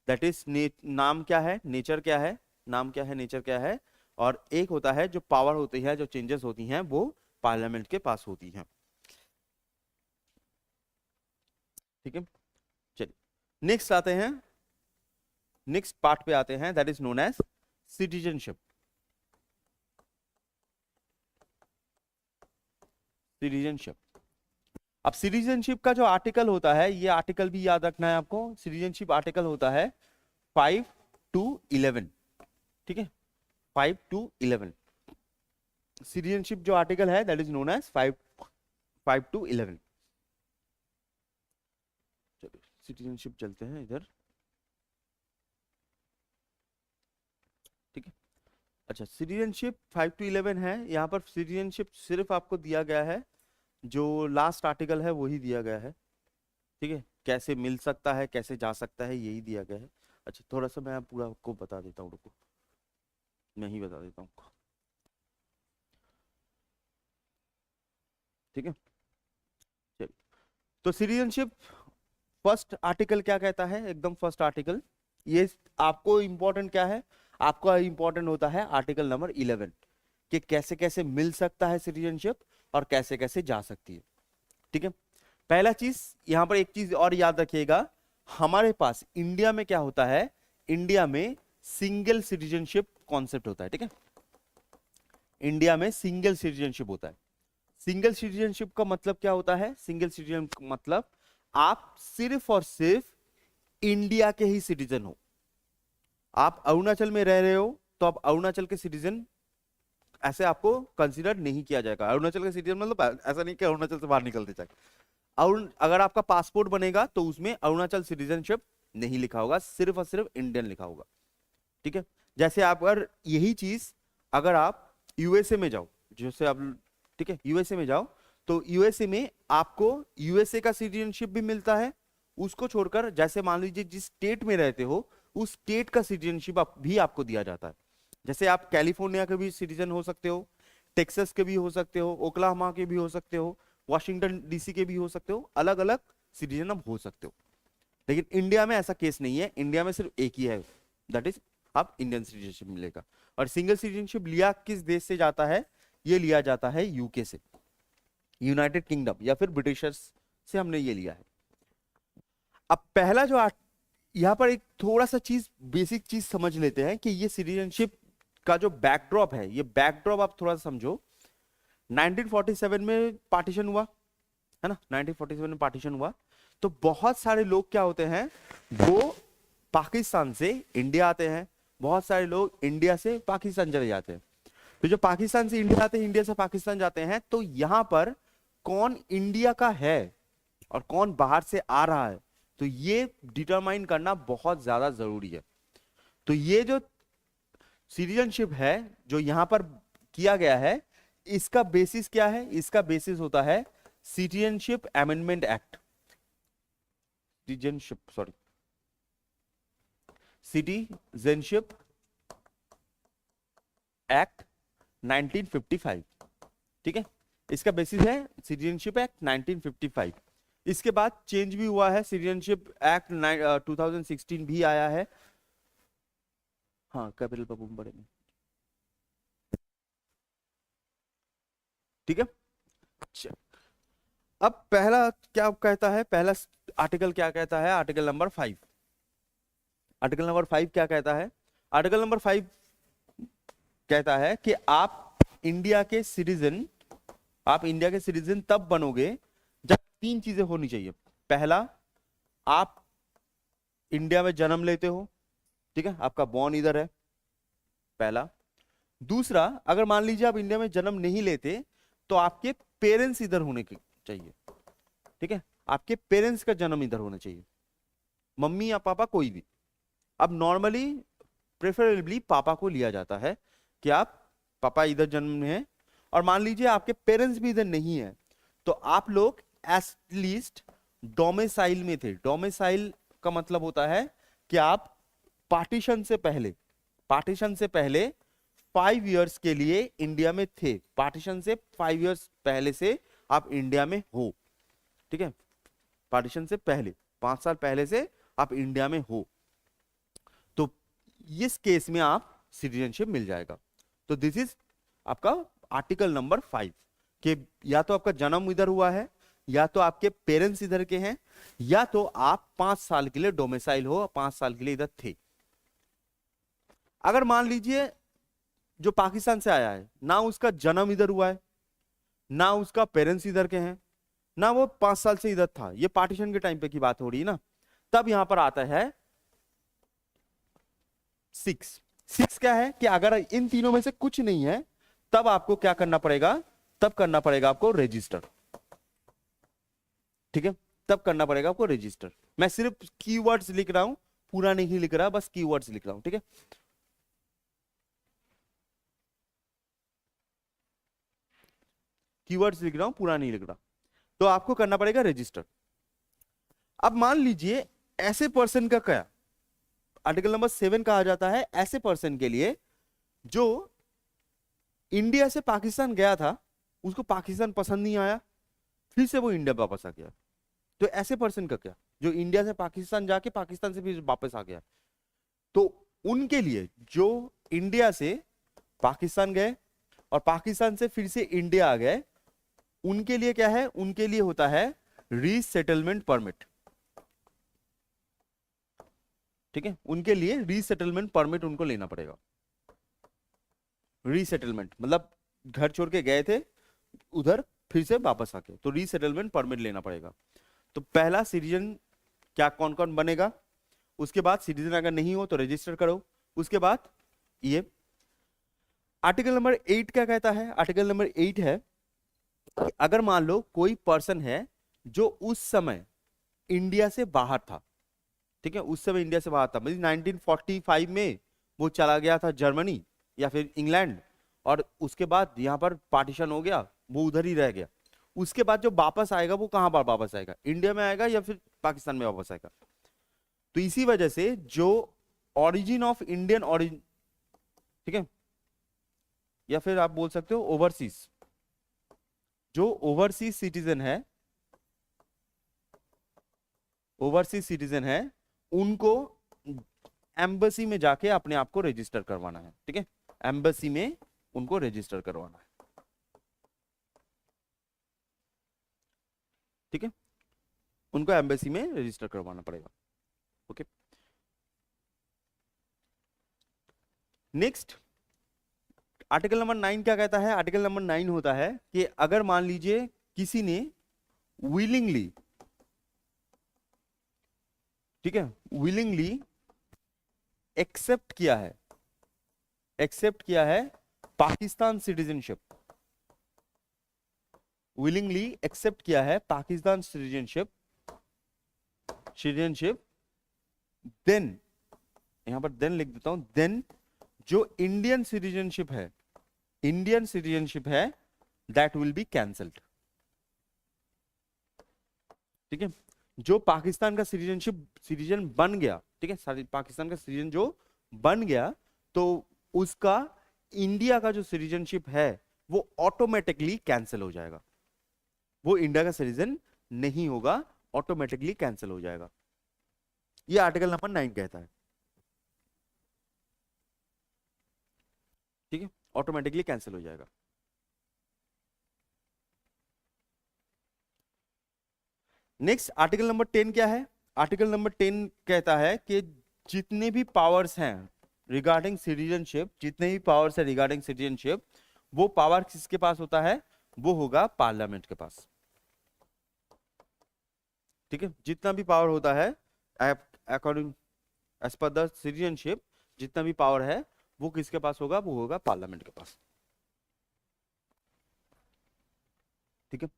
दैट इज नाम क्या है, नेचर क्या है, नाम क्या है, नेचर क्या है, और एक होता है जो पावर होती है, जो चेंजेस होती हैं वो पार्लियामेंट के पास होती हैं। ठीक है, चलिए नेक्स्ट आते हैं, नेक्स्ट पार्ट पे आते हैं, that is known as citizenship. Citizenship, अब सिटीजनशिप का जो आर्टिकल होता है, ये आर्टिकल भी याद रखना है आपको, सिटीजनशिप आर्टिकल होता है 5 to 11, ठीक है, 5 to 11 सिटीजनशिप जो आर्टिकल है that is known as 5 to 11। चलिए सिटीजनशिप चलते हैं इधर, ठीक है। अच्छा, सिटीजनशिप 5 to 11 है, यहाँ पर सिटीजनशिप सिर्फ आपको दिया गया है, जो लास्ट आर्टिकल है वही दिया गया है, ठीक है, कैसे मिल सकता है, कैसे जा सकता है, यही दिया गया है। अच्छा थोड़ा सा मैं पूरा आपको बता देता हूँ, रुको मैं ही बता देता हूँ, ठीक है। चलिए, तो सिटीजनशिप फर्स्ट आर्टिकल क्या कहता है, एकदम फर्स्ट आर्टिकल, ये आपको इंपॉर्टेंट क्या है, आपका इंपॉर्टेंट होता है आर्टिकल नंबर 11 कि कैसे कैसे मिल सकता है सिटीजनशिप और कैसे कैसे जा सकती है, ठीक है। पहला चीज यहां पर एक चीज और याद रखिएगा, हमारे पास इंडिया में क्या होता है, इंडिया में सिंगल सिटीजनशिप कॉन्सेप्ट होता है, ठीक है, इंडिया में सिंगल सिटीजनशिप होता है। सिंगल सिटीजनशिप का मतलब क्या होता है, सिंगल सिटीजन मतलब आप सिर्फ और सिर्फ इंडिया के ही सिटीजन हो। आप अरुणाचल में रह रहे हो तो आप अरुणाचल के सिटीजन ऐसे आपको कंसीडर नहीं किया जाएगा। अरुणाचल के सिटीजन मतलब ऐसा नहीं कि अरुणाचल से बाहर निकलते जाए, अगर आपका पासपोर्ट बनेगा तो उसमें अरुणाचल सिटीजनशिप नहीं लिखा होगा, सिर्फ और सिर्फ इंडियन लिखा होगा, ठीक है। जैसे आप अगर यही चीज अगर आप यूएसए में जाओ, जैसे आप, ठीक है, यूएसए में जाओ तो यूएसए में आपको यूएसए का सिटीजनशिप भी मिलता है, उसको छोड़कर जैसे मान लीजिए जिस स्टेट में रहते हो उस स्टेट का सिटीजनशिप भी आपको दिया जाता है। जैसे आप कैलिफोर्निया के भी सिटीजन हो सकते हो, टेक्सास के भी हो सकते हो, ओक्लाहोमा के भी हो सकते हो, वॉशिंगटन डीसी के भी हो सकते हो, अलग अलग सिटीजन आप हो सकते हो। लेकिन इंडिया में ऐसा केस नहीं है, इंडिया में सिर्फ एक ही है, दैट इज आप इंडियन सिटीजनशिप मिलेगा। और सिंगल सिटीजनशिप लिया किस देश से जाता है, ये लिया जाता है यूके से, यूनाइटेड किंगडम या फिर ब्रिटिशर्स से हमने ये लिया है। अब पहला जो यहाँ पर एक थोड़ा सा चीज, बेसिक चीज समझ लेते हैं कि ये सिटीजनशिप का जो बैकड्रॉप है, ये बैकड्रॉप आप थोड़ा सा समझो। 1947 में पार्टीशन हुआ है ना, 1947 में पार्टीशन हुआ, तो बहुत सारे लोग क्या होते हैं, वो पाकिस्तान से इंडिया आते हैं, बहुत सारे लोग इंडिया से पाकिस्तान चले जाते हैं। तो जो पाकिस्तान से इंडिया आते हैं, इंडिया से पाकिस्तान जाते हैं, तो यहां पर कौन इंडिया का है और कौन बाहर से आ रहा है, तो ये डिटरमाइन करना बहुत ज्यादा जरूरी है। तो ये जो सिटीजनशिप है जो यहां पर किया गया है, इसका बेसिस क्या है, इसका बेसिस होता है citizenship amendment act, citizenship sorry citizenship act 1955, ठीक है, इसका बेसिस है सिटीजनशिप एक्ट 1955। इसके बाद चेंज भी हुआ है, सिटीजनशिप एक्ट 2016 भी आया है, हाँ कैपिटल पर बड़े में, ठीक है। अब पहला क्या कहता है, पहला आर्टिकल क्या कहता है, आर्टिकल नंबर 5। आर्टिकल नंबर 5 क्या कहता है? आर्टिकल नंबर 5 कहता है कि इंडिया के सिटीजन आप इंडिया के सिटीजन तब बनोगे जब तीन चीजें होनी चाहिए। पहला, आप इंडिया में जन्म लेते हो, ठीक है, आपका बॉर्न इधर है, पहला। दूसरा, अगर मान लीजिए आप इंडिया में जन्म नहीं लेते तो आपके पेरेंट्स इधर होने के चाहिए, ठीक है, आपके पेरेंट्स का जन्म इधर होना चाहिए, मम्मी या पापा कोई भी। अब नॉर्मली प्रेफरेबली पापा को लिया जाता है कि आप पापा इधर जन्म में है, और मान लीजिए आपके पेरेंट्स भी इधर नहीं है तो आप लोग एटलीस्ट डोमिसाइल में थे। डोमिसाइल का मतलब होता है कि आप पार्टीशन से पहले 5 इयर्स के लिए इंडिया में थे। पार्टीशन से 5 इयर्स पहले से आप इंडिया में हो, ठीक है, पार्टीशन से पहले 5 साल पहले से आप इंडिया में हो, तो इस केस में आप सिटीजनशिप मिल जाएगा। तो दिस इज आपका आर्टिकल नंबर 5 कि या तो आपका जन्म इधर हुआ है, या तो आपके पेरेंट्स इधर के हैं, या तो आप 5 साल के लिए डोमिसाइल हो, 5 साल के लिए इधर थे। अगर मान लीजिए जो पाकिस्तान से आया है, ना उसका जन्म इधर हुआ है, ना उसका पेरेंट्स इधर के हैं, ना वो 5 साल से इधर था, ये पार्टीशन के टाइम पे की बात हो रही है ना, तब यहां पर आता है 6 क्या है कि अगर इन तीनों में से कुछ नहीं है तब आपको क्या करना पड़ेगा, तब करना पड़ेगा आपको रजिस्टर, ठीक है, तब करना पड़ेगा आपको रजिस्टर। मैं सिर्फ कीवर्ड्स लिख रहा हूं, पूरा नहीं लिख रहा, बस कीवर्ड्स लिख रहा हूं, ठीक है। कीवर्ड्स लिख रहा हूं, पूरा नहीं लिख रहा। तो आपको करना पड़ेगा रजिस्टर। अब मान लीजिए ऐसे पर्सन का क्या, आर्टिकल नंबर 7 कहा जाता है ऐसे पर्सन के लिए जो इंडिया से पाकिस्तान गया था, उसको पाकिस्तान पसंद नहीं आया, फिर से वो इंडिया वापस आ गया। तो ऐसे पर्सन का क्या, जो इंडिया से पाकिस्तान जाके पाकिस्तान से फिर वापस आ गया, तो उनके लिए जो इंडिया से पाकिस्तान गए और पाकिस्तान से फिर से इंडिया आ गए, उनके लिए क्या है, उनके लिए होता है रीसेटलमेंट परमिट, ठीक है, उनके लिए रीसेटलमेंट परमिट उनको लेना पड़ेगा। रीसेटलमेंट मतलब घर छोड़ के गए थे उधर, फिर से वापस आके, तो रीसेटलमेंट परमिट लेना पड़ेगा। तो पहला सिटीजन क्या, कौन कौन बनेगा, उसके बाद सिटीजन अगर नहीं हो तो रजिस्टर करो, उसके बाद ये आर्टिकल नंबर 8 क्या कहता है। आर्टिकल नंबर 8 है कि अगर मान लो कोई पर्सन है जो उस समय इंडिया से बाहर था, ठीक है, उस समय इंडिया से बाहर था, मतलब 1945 में वो चला गया था जर्मनी या फिर इंग्लैंड, और उसके बाद यहां पर पार्टीशन हो गया, वो उधर ही रह गया। उसके बाद जो वापस आएगा वो कहां पर वापस आएगा, इंडिया में आएगा या फिर पाकिस्तान में वापस आएगा। तो इसी वजह से जो ओरिजिन ऑफ इंडियन ओरिजिन, ठीक है, या फिर आप बोल सकते हो ओवरसीज, जो ओवरसीज सिटीजन है, ओवरसीज सिटीजन है, उनको एम्बेसी में जाके अपने आप को रजिस्टर करवाना है, ठीक है, एम्बेसी में उनको रजिस्टर करवाना है, ठीक है, उनको एम्बेसी में रजिस्टर करवाना पड़ेगा। ओके, नेक्स्ट आर्टिकल नंबर 9 क्या कहता है। आर्टिकल नंबर 9 होता है कि अगर मान लीजिए किसी ने विलिंगली, ठीक है, विलिंगली एक्सेप्ट किया है पाकिस्तान सिटीजनशिप, विलिंगली एक्सेप्ट किया है पाकिस्तान सिटीजनशिप, देन, यहां पर देन लिख देता हूं, देन जो इंडियन सिटीजनशिप है दैट विल बी कैंसल्ड, ठीक है, जो पाकिस्तान का सिटीजन बन गया, ठीक है, पाकिस्तान का सिटीजन जो बन गया, तो उसका इंडिया का जो सिटीजनशिप है वो ऑटोमेटिकली कैंसिल हो जाएगा, वो इंडिया का सिटीजन नहीं होगा, ऑटोमेटिकली कैंसिल हो जाएगा। ये आर्टिकल नंबर 9 कहता है, ठीक है, ऑटोमेटिकली कैंसिल हो जाएगा। नेक्स्ट आर्टिकल नंबर 10 क्या है? आर्टिकल नंबर 10 कहता है कि जितने भी पावर्स हैं रिगार्डिंग सिटीजनशिप, जितने भी पावर्स है रिगार्डिंग सिटीजनशिप, वो पावर किसके पास होता है? वो होगा पार्लियामेंट के पास। ठीक है, जितना भी पावर होता है according as per the citizenship, जितना भी पावर है वो किसके पास होगा? वो होगा पार्लियामेंट के पास। ठीक है,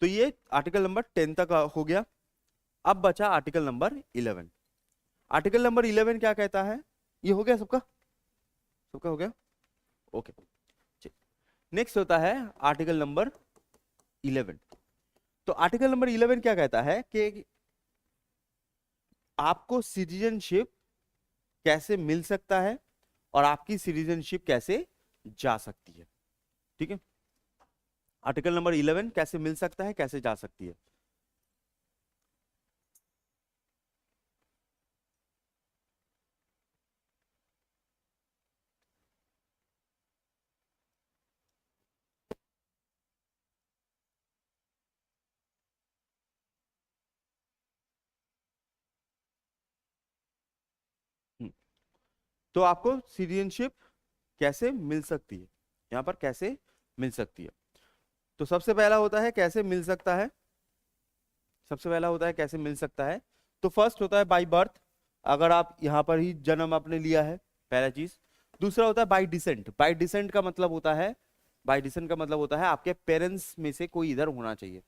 तो ये आर्टिकल नंबर 10 तक हो गया। अब बचा आर्टिकल नंबर 11। आर्टिकल नंबर 11 क्या कहता है? ये हो गया सबका? सबका हो गया? ओके, नेक्स्ट होता है आर्टिकल नंबर 11। तो आर्टिकल नंबर 11 क्या कहता है कि आपको सिटीजनशिप कैसे मिल सकता है और आपकी सिटीजनशिप कैसे जा सकती है। ठीक है, आर्टिकल नंबर 11 कैसे मिल सकता है, कैसे जा सकती है। हम्म, तो आपको सिटीजनशिप कैसे मिल सकती है, यहां पर कैसे मिल सकती है। तो सबसे पहला होता है कैसे मिल सकता है, सबसे पहला होता है कैसे मिल सकता है। तो फर्स्ट होता है बाय बर्थ, अगर आप यहां पर ही जन्म आपने लिया है, पहला चीज। दूसरा होता है बाय डिसेंट। बाय डिसेंट का मतलब होता है, बाय डिसेंट का मतलब होता है आपके पेरेंट्स में से कोई इधर होना चाहिए।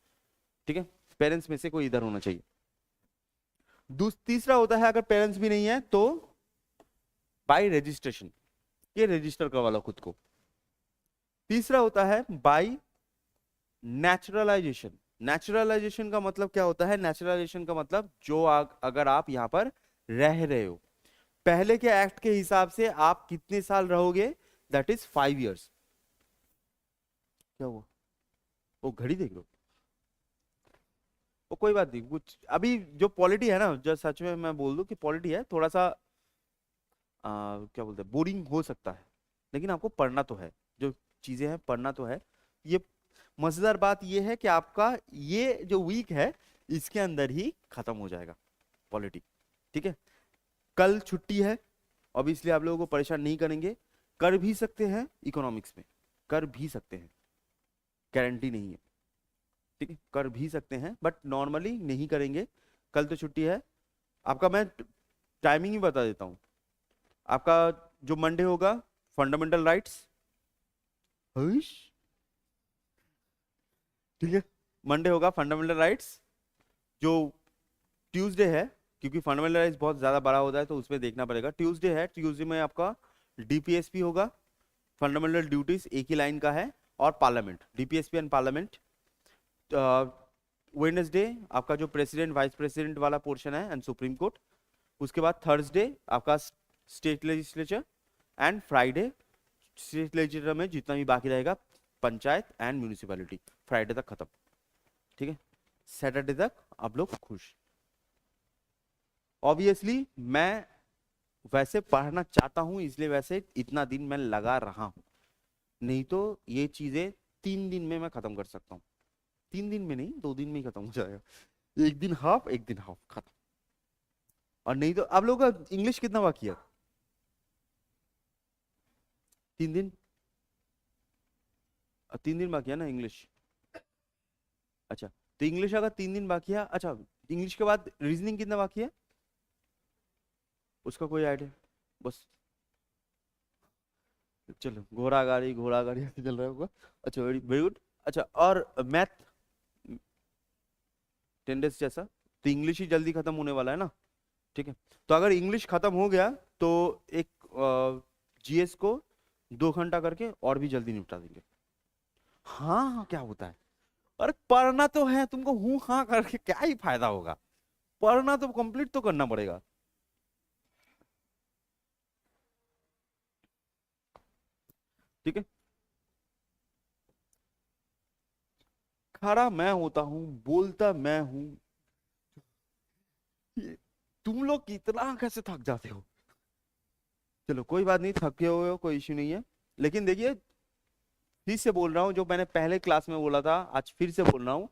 ठीक है, पेरेंट्स में से कोई इधर होना चाहिए। तीसरा होता है अगर पेरेंट्स भी नहीं है तो बाय रजिस्ट्रेशन, ये रजिस्टर करवा लो खुद को। तीसरा होता है बाय नेचुरलाइजेशन। नेचुरलाइजेशन का मतलब क्या होता है? नेचुरलाइजेशन का मतलब जो अगर आप यहां पर रह रहे हो, पहले के एक्ट के हिसाब से आप कितने साल रहोगे? That is 5 years। क्या हुआ? वो घड़ी देख लो, वो कोई बात नहीं। कुछ अभी जो पॉलिटी है ना, जो सच में मैं बोल दूं कि पॉलिटी है थोड़ा सा क्या बोलते हैं, बोरिंग हो सकता है, लेकिन आपको पढ़ना तो है, जो चीजें हैं पढ़ना तो है। ये मजेदार बात ये है कि आपका ये जो वीक है इसके अंदर ही खत्म हो जाएगा पॉलिटी। ठीक है, कल छुट्टी है, अब इसलिए आप लोगों को परेशान नहीं करेंगे। कर भी सकते हैं इकोनॉमिक्स में, कर भी सकते हैं, गारंटी नहीं है। ठीक है, कर भी सकते हैं बट नॉर्मली नहीं करेंगे। कल तो छुट्टी है आपका। मैं टाइमिंग ही बता देता हूँ आपका। जो मंडे होगा फंडामेंटल राइट्स, ठीक है, मंडे होगा फंडामेंटल राइट्स। जो ट्यूसडे है, क्योंकि फंडामेंटल राइट्स बहुत ज्यादा बड़ा होता है तो उसमें देखना पड़ेगा। ट्यूसडे है, ट्यूसडे में आपका डीपीएसपी होगा, फंडामेंटल ड्यूटीज एक ही लाइन का है, और parliament, DPSP and parliament. Wednesday आपका जो प्रेसिडेंट वाइस प्रेसिडेंट वाला पोर्शन है एंड सुप्रीम कोर्ट। उसके बाद थर्सडे आपका state legislature, and Friday state legislature में जितना भी बाकी रहेगा पंचायत एंड म्यूनिसिपैलिटी, फ्राइडे तक खत्म। ठीक है, सैटरडे तक आप लोग खुश। ऑब्वियसली मैं वैसे पढ़ना चाहता हूं इसलिए वैसे इतना दिन मैं लगा रहा हूं, नहीं तो ये चीजें 3 दिन में मैं खत्म कर सकता हूँ। 3 दिन में नहीं, 2 दिन में ही खत्म हो जाएगा। एक दिन हाफ, एक दिन हाफ खत्म। और नहीं तो आप लोगों का इंग्लिश कितना बाकी है? 3 दिन? 3 दिन बाकी है ना इंग्लिश? अच्छा, तो इंग्लिश अगर 3 दिन बाकी है, अच्छा इंग्लिश के बाद रीजनिंग कितना बाकी है उसका कोई आइडिया? बस चलो, घोड़ा गाड़ी ऐसे चल रहा होगा। अच्छा, वेरी वेरी गुड। अच्छा, और मैथ 10 days जैसा, तो इंग्लिश ही जल्दी खत्म होने वाला है ना। ठीक है, तो अगर इंग्लिश खत्म हो गया तो एक जीएस को 2 घंटा करके और भी जल्दी निपटा देंगे। हाँ हाँ, क्या होता है? अरे पढ़ना तो है तुमको, हूँ हाँ करके क्या ही फायदा होगा? पढ़ना तो कंप्लीट तो करना पड़ेगा। ठीक है, खड़ा मैं होता हूँ, बोलता मैं हूँ। ये तुम लोग कितना कैसे थक जाते हो? चलो कोई बात नहीं, थके हुए हो कोई इश्यू नहीं है। लेकिन देखिए, फिर से बोल रहा हूँ, जो मैंने पहले क्लास में बोला था आज फिर से बोल रहा हूँ,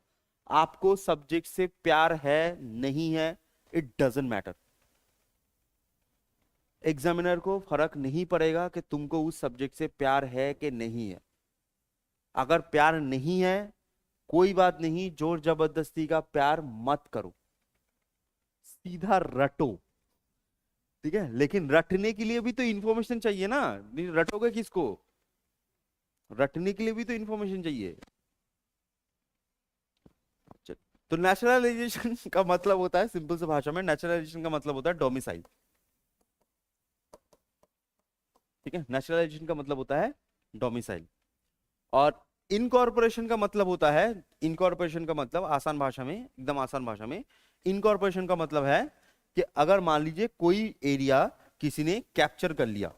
आपको सब्जेक्ट से प्यार है नहीं है, इट डजेंट मैटर। एग्जामिनर को फर्क नहीं पड़ेगा कि तुमको उस सब्जेक्ट से प्यार है कि नहीं है। अगर प्यार नहीं है, कोई बात नहीं, जोर जबरदस्ती का प्यार मत करो, सीधा रटो। ठीक है, लेकिन रटने के लिए भी तो इंफॉर्मेशन चाहिए ना, नहीं रटोगे किसको? रटने के लिए भी तो इंफॉर्मेशन चाहिए। चल, तो नेशनलाइजेशन का मतलब होता है, सिंपल से भाषा में नेशनलाइजेशन का मतलब होता है डोमिसाइल। ठीक है, नेशनलाइजेशन का मतलब होता है डोमिसाइल। और इनकॉर्पोरेशन का मतलब होता है, इनकॉर्पोरेशन का मतलब आसान भाषा में, एकदम आसान भाषा में, इनकॉर्पोरेशन का मतलब है कि अगर मान लीजिए कोई एरिया किसी ने कैप्चर कर लिया,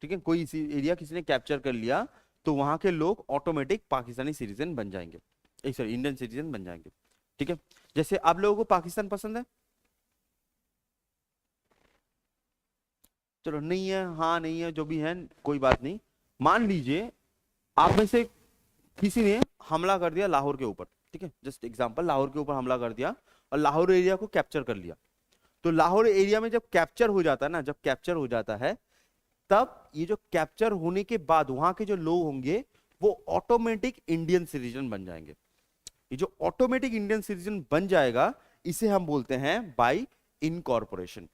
ठीक है, कोई इसी एरिया किसी ने कैप्चर कर लिया, तो वहां के लोग ऑटोमेटिक पाकिस्तानी सिटीजन बन जाएंगे, एक सॉरी इंडियन सिटीजन बन जाएंगे। ठीक है, जैसे आप लोगों को पाकिस्तान पसंद है? चलो नहीं है, हाँ नहीं है, जो भी है कोई बात नहीं। मान लीजिए आप में से किसी ने हमला कर दिया लाहौर के ऊपर, ठीक है, जस्ट एग्जांपल, लाहौर के ऊपर हमला कर दिया और लाहौर एरिया को कैप्चर कर लिया। तो लाहौर एरिया में जब कैप्चर हो जाता है ना, जब कैप्चर हो जाता है, तब ये जो कैप्चर होने के बाद वहां के जो लोग होंगे वो ऑटोमेटिक इंडियन सिटीजन बन जाएंगे। ये जो ऑटोमेटिक इंडियन सिटीजन बन जाएगा, इसे हम बोलते हैं बाय इनकॉर्पोरेशन।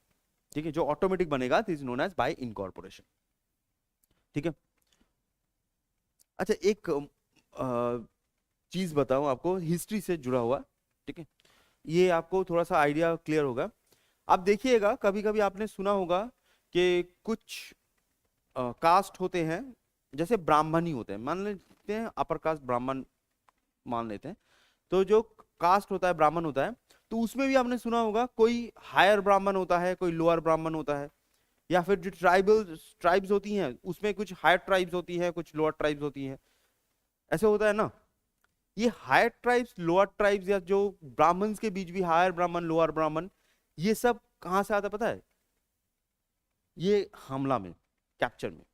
ठीक है, जो ऑटोमेटिक बनेगा this is known as by incorporation. ठीक है, अच्छा एक चीज बताऊं आपको हिस्ट्री से जुड़ा हुआ। ठीक है, ये आपको थोड़ा सा आइडिया क्लियर होगा। आप देखिएगा, कभी कभी आपने सुना होगा कि कुछ कास्ट होते हैं, जैसे ब्राह्मण ही होते हैं, मान लेते हैं अपर कास्ट ब्राह्मण मान लेते हैं। तो जो कास्ट होता है ब्राह्मण होता है, तो उसमें भी आपने सुना होगा कोई हायर ब्राह्मण होता है, कोई लोअर ब्राह्मण होता है, या फिर जो ट्राइब्स होती हैं उसमें कुछ हायर ट्राइब्स होती हैं, कुछ लोअर ट्राइब्स होती हैं, ऐसे होता है ना। ये हायर ट्राइब्स लोअर ट्राइब्स या जो ब्राह्मण्स के बीच भी हायर ब्राह्मण लोअर ब्राह्मण, ये सब कहां से आता है पता है? ये हमला में, कैप्चर में,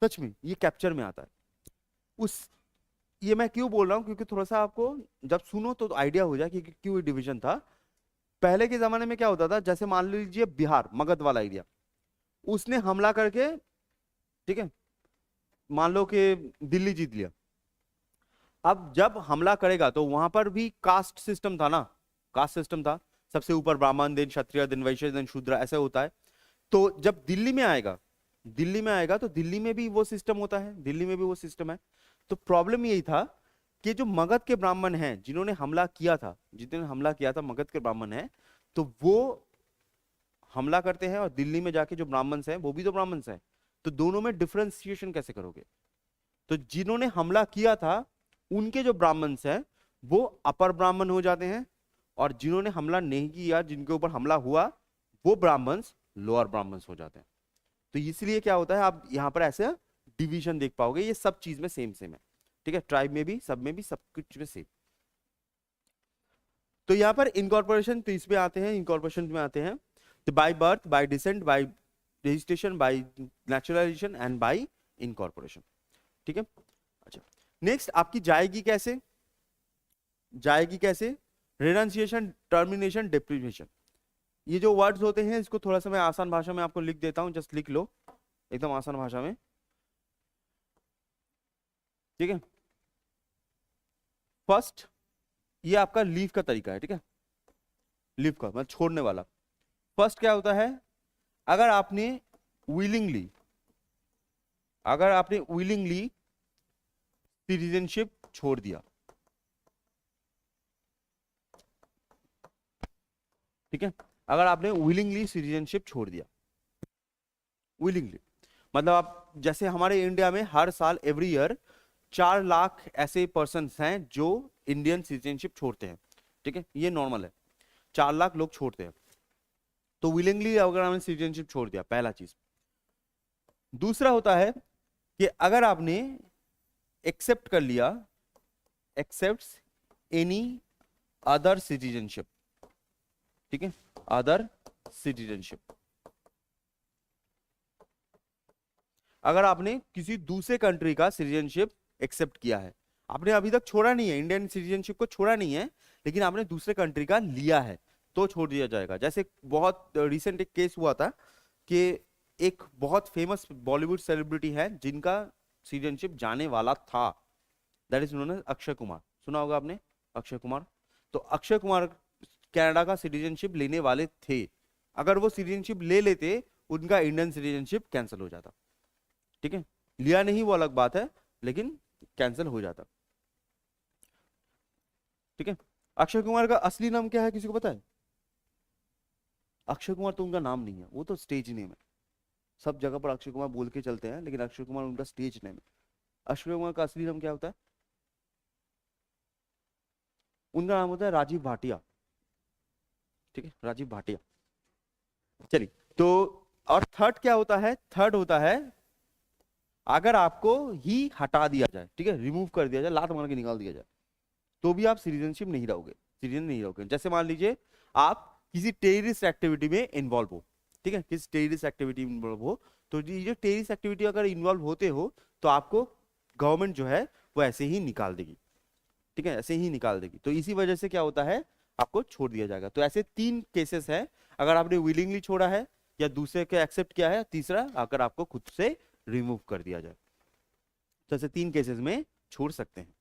सच में ये कैप्चर में आता है। उस ये मैं क्यों बोल रहा हूं, क्योंकि थोड़ा सा आपको जब सुनो तो आइडिया हो जाए कि क्यों ये डिवीजन था। पहले के जमाने में क्या होता था, जैसे मान लीजिए बिहार मगध वाला एरिया, उसने हमला करके, ठीक है, मान लो कि दिल्ली जीत लिया। अब जब हमला करेगा तो वहां पर भी कास्ट सिस्टम था ना, कास्ट सिस्टम था, सबसे ऊपर ब्राह्मण, देन क्षत्रिय, देन वैश्य, देन शूद्र, ऐसे होता है। तो जब दिल्ली में आएगा, दिल्ली में आएगा तो दिल्ली में भी वो सिस्टम होता है, दिल्ली में भी वो सिस्टम है। तो प्रॉब्लम यही था कि जो मगध के ब्राह्मण हैं जिन्होंने हमला किया था, जिन्होंने हमला किया था मगध के ब्राह्मण हैं, तो वो हमला करते हैं और दिल्ली में जाके जो ब्राह्मण्स हैं वो भी तो ब्राह्मण्स हैं, तो दोनों में डिफरेंशिएशन कैसे करोगे? तो जिन्होंने हमला किया था उनके जो ब्राह्मण्स हैं वो अपर ब्राह्मण हो जाते हैं, और जिन्होंने हमला नहीं किया, जिनके ऊपर हमला हुआ, वो ब्राह्मण्स लोअर ब्राह्मण्स हो जाते हैं। तो इसलिए क्या होता है, आप यहां पर ऐसे डिवीजन देख पाओगे, ये सब चीज में सेम सेम है। ठीक है, ट्राइब में भी, सब में भी, सब कुछ में सेम। तो यहाँ पर इनकॉर्पोरेशन, तो इसमें आते हैं, इनकॉर्पोरेशन में आते हैं तो by birth, bye decent, bye registration, bye naturalisation and bye incorporation. ठीक है, अच्छा नेक्स्ट आपकी जाएगी कैसे, जाएगी कैसे? रेनंसिएशन, टर्मिनेशन, डिप्रीवेशन। ये जो वर्ड्स होते हैं इसको थोड़ा सा मैं आसान भाषा में आपको लिख देता हूं, जस्ट लिख लो एकदम आसान भाषा में। ठीक है, फर्स्ट ये आपका लीव का तरीका है, ठीक है, लीव का मतलब छोड़ने वाला। फर्स्ट क्या होता है, अगर आपने विलिंगली, अगर आपने विलिंगली सिटीजनशिप छोड़ दिया, ठीक है, अगर आपने विलिंगली सिटीजनशिप छोड़ दिया, विलिंगली मतलब आप, जैसे हमारे इंडिया में हर साल एवरी ईयर 4 लाख ऐसे पर्सन हैं जो इंडियन सिटीजनशिप छोड़ते हैं। ठीक है, ये नॉर्मल है, 4 लाख लोग छोड़ते हैं। तो विलिंगली अगर आपने सिटीजनशिप छोड़ दिया, पहला चीज। दूसरा होता है कि अगर आपने एक्सेप्ट कर लिया, एक्सेप्ट एनी अदर सिटीजनशिप, ठीक है, अदर सिटीजनशिप, अगर आपने किसी दूसरे कंट्री का सिटीजनशिप एक्सेप्ट किया है, आपने अभी तक छोड़ा नहीं है, इंडियन सिटीजनशिप को छोड़ा नहीं है, लेकिन आपने दूसरे कंट्री का लिया है तो छोड़ दिया जाएगा। जैसे बहुत रिसेंट एक केस हुआ था कि एक बहुत फेमस बॉलीवुड सेलिब्रिटी है जिनका सिटीजनशिप जाने वाला था, that is known as Akshay Kumar. सुना होगा आपने अक्षय कुमार। तो अक्षय कुमार कनाडा का सिटीजनशिप लेने वाले थे, अगर वो सिटीजनशिप ले लेते उनका इंडियन सिटीजनशिप कैंसिल हो जाता। ठीक है, लिया नहीं वो अलग बात है, लेकिन कैंसिल हो जाता। ठीक है, अक्षय कुमार का असली नाम क्या है, किसी को पता है? अक्षय कुमार तो उनका नाम नहीं है, वो तो स्टेज नेम है। सब जगह पर अक्षय कुमार बोल के चलते हैं, लेकिन अक्षय कुमार उनका स्टेज नेम है। अक्षय कुमार का असली नाम क्या होता है? उनका नाम होता है राजीव भाटिया। ठीक है, राजीव भाटिया। चलिए, तो और थर्ड क्या होता है? थर्ड होता है अगर आपको ही हटा दिया जाए, ठीक है, रिमूव कर दिया जाए, लात मार के निकाल दिया जाए, तो भी आप सिटीजनशिप नहीं रहोगे, सिटीजन नहीं रहोगे। जैसे मान लीजिए आप किसी टेररिस्ट एक्टिविटी में इन्वॉल्व हो, ठीक है, किसी टेररिस्ट एक्टिविटी में इन्वॉल्व हो, तो ये जो टेररिस्ट एक्टिविटी अगर इन्वॉल्व होते हो तो आपको गवर्नमेंट जो है वो ऐसे ही निकाल देगी। ठीक है, ऐसे ही निकाल देगी। तो इसी वजह से क्या होता है, आपको छोड़ दिया जाएगा। तो ऐसे तीन केसेस है, अगर आपने विलिंगली छोड़ा है, या दूसरे के एक्सेप्ट किया है, तीसरा अगर आपको खुद से रिमूव कर दिया जाए। तो ऐसे तीन केसेस में छोड़ सकते हैं।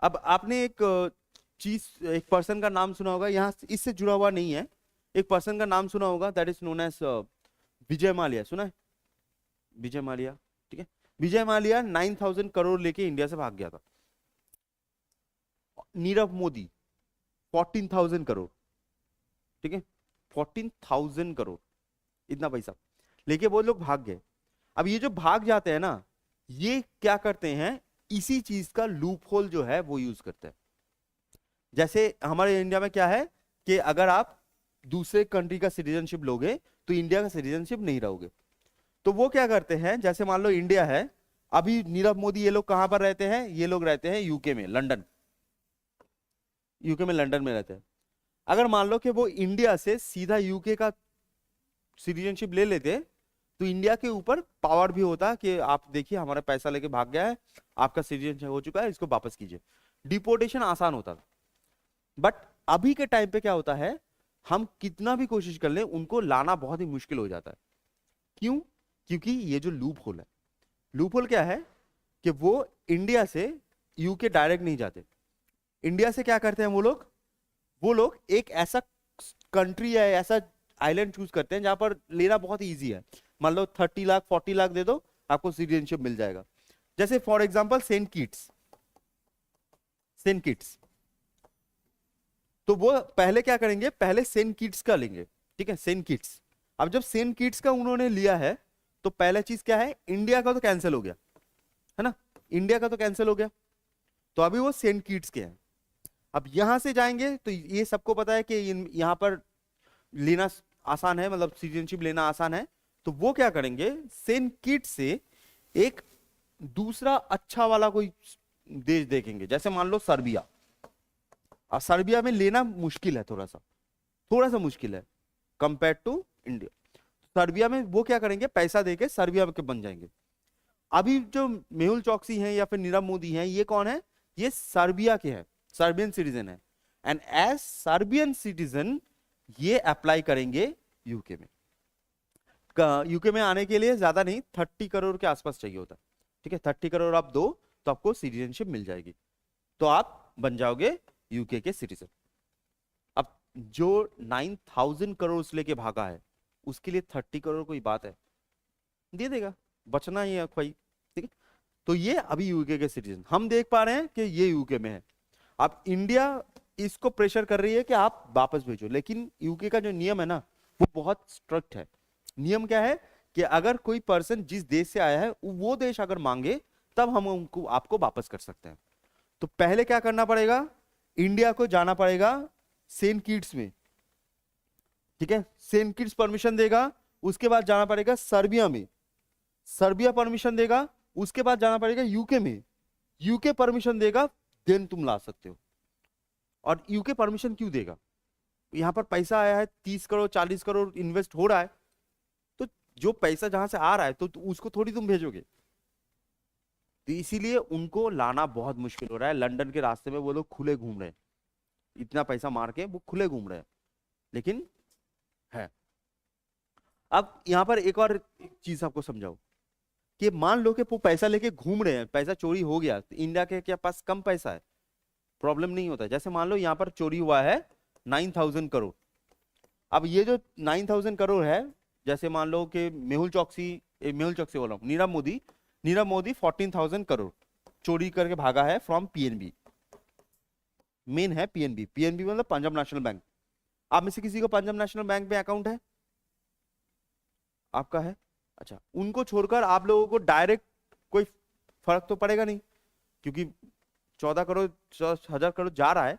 अब आपने एक चीज, एक पर्सन का नाम सुना होगा, यहाँ इससे जुड़ा हुआ नहीं है, एक पर्सन का नाम सुना होगा, that is known as Vijay Mallya. सुना है विजय माल्या? ठीक है, विजय माल्या 9,000 करोड़ लेके इंडिया से भाग गया था। नीरव मोदी 14,000 करोड़, ठीक है, 14,000 करोड़, इतना पैसा लेके वो लोग भाग गए। अब ये जो भाग जाते हैं ना, ये क्या करते हैं, इसी चीज का लूप होल जो है वो यूज करते हैं। जैसे हमारे इंडिया में क्या है कि अगर आप दूसरे कंट्री का सिटीजनशिप लोगे तो इंडिया का सिटीजनशिप नहीं रहोगे। तो वो क्या करते हैं, जैसे मान लो इंडिया है, अभी नीरव मोदी ये लोग कहां पर रहते हैं? ये लोग रहते हैं यूके में, लंदन, यूके में, लंदन में रहते हैं। अगर मान लो कि वो इंडिया से सीधा यूके का सिटीजनशिप ले लेते, तो इंडिया के ऊपर पावर भी होता कि आप देखिए हमारा पैसा लेके भाग गया है, आपका सिटीजनशिप हो चुका है, इसको वापस कीजिए। डिपोर्टेशन आसान होता था। बट अभी के टाइम पे क्या होता है, हम कितना भी कोशिश कर लें उनको लाना बहुत ही मुश्किल हो जाता है। क्यों? क्योंकि ये जो लूप होल है, लूप होल क्या है कि वो इंडिया से यूके डायरेक्ट नहीं जाते। इंडिया से क्या करते हैं वो लोग एक ऐसा कंट्री या ऐसा आइलैंड चूज करते हैं जहां पर लेना बहुत इजी है। मान लो 30 लाख 40 लाख दे दो, आपको सिटीजनशिप मिल जाएगा। जैसे for example Saint Kitts, Saint Kitts, तो वो पहले क्या करेंगे, पहले सेंट किट्स का लेंगे। ठीक है, सेंट किट्स। अब जब सेंट किट्स का उन्होंने लिया है, तो पहला चीज क्या है, इंडिया का तो कैंसिल हो गया है ना, इंडिया का तो कैंसिल हो गया, तो अभी वो सेंट किट्स के हैं। अब यहां से जाएंगे तो ये सबको पता है कि यहां पर लेना आसान है, मतलब सिटीजनशिप लेना आसान है। तो वो क्या करेंगे, सेंट किट्स से एक दूसरा अच्छा वाला कोई देश देखेंगे, जैसे मान लो सर्बिया। अब सर्बिया में लेना मुश्किल है, थोड़ा सा मुश्किल है कंपेयर टू इंडिया। सर्बिया में वो क्या करेंगे, पैसा देके सर्बिया के बन जाएंगे। अभी जो मेहुल चौकसी हैं या फिर नीरव मोदी हैं, ये कौन है, ये सर्बिया के हैं, सर्बियन सिटीजन है। एंड एज सर्बियन सिटीजन ये अप्लाई करेंगे यूके में। यूके में आने के लिए ज्यादा नहीं, 30 करोड़ के आसपास चाहिए होता है। ठीक है, 30 करोड़ आप दो तो आपको सिटीजनशिप मिल जाएगी, तो आप बन जाओगे यूके के सिटीजन। अब जो 9,000 करोड़ लेके भागा है, उसके लिए 30 करोड़ कोई बात है, दे देगा, बचना ही है भाई। ठीक है, तो ये अभी यूके के सिटीजन हम देख पा रहे हैं कि ये यूके में है। अब इंडिया इसको प्रेशर कर रही है कि आप वापस भेजो, लेकिन यूके का जो नियम है ना, वो बहुत स्ट्रिक्ट है। नियम क्या है कि अगर कोई पर्सन जिस देश से आया है वो देश अगर मांगे, तब हम उनको आपको वापस कर सकते हैं। तो पहले क्या करना पड़ेगा, इंडिया को जाना पड़ेगा सेंट किट्स में। ठीक है, सेंट किट्स परमिशन देगा, उसके बाद जाना पड़ेगा सर्बिया में, सर्बिया परमिशन देगा, उसके बाद जाना पड़ेगा यूके में, यूके परमिशन देगा, देन तुम ला सकते हो। और यूके परमिशन क्यों देगा, यहां पर पैसा आया है 30 करोड़ 40 करोड़ इन्वेस्ट हो रहा है, तो जो पैसा जहां से आ रहा है तो उसको थोड़ी तुम भेजोगे। तो इसीलिए उनको लाना बहुत मुश्किल हो रहा है। लंदन के रास्ते में वो लोग खुले घूम रहे हैं, इतना पैसा मार के वो खुले घूम रहे हैं, लेकिन है। अब यहाँ पर एक और चीज आपको समझाओ कि मान लो कि वो पैसा लेके घूम रहे हैं, पैसा चोरी हो गया, तो इंडिया के पास कम पैसा है, प्रॉब्लम नहीं होता। जैसे मान लो यहाँ पर चोरी हुआ है 9,000 करोड़। अब ये जो 9,000 करोड़ है, जैसे मान लो कि मेहुल चौकसी बोल रहा हूँ, नीरव मोदी 14,000 करोड़ चोरी करके भागा है फ्रॉम पीएनबी। मेन है पीएनबी, पीएनबी मतलब पंजाब नेशनल बैंक। आप में से किसी को पंजाब नेशनल बैंक में अकाउंट है? आपका है? अच्छा, उनको छोड़कर आप लोगों को डायरेक्ट कोई फर्क तो पड़ेगा नहीं, क्योंकि 14 करोड़ 14,000 करोड़ जा रहा है,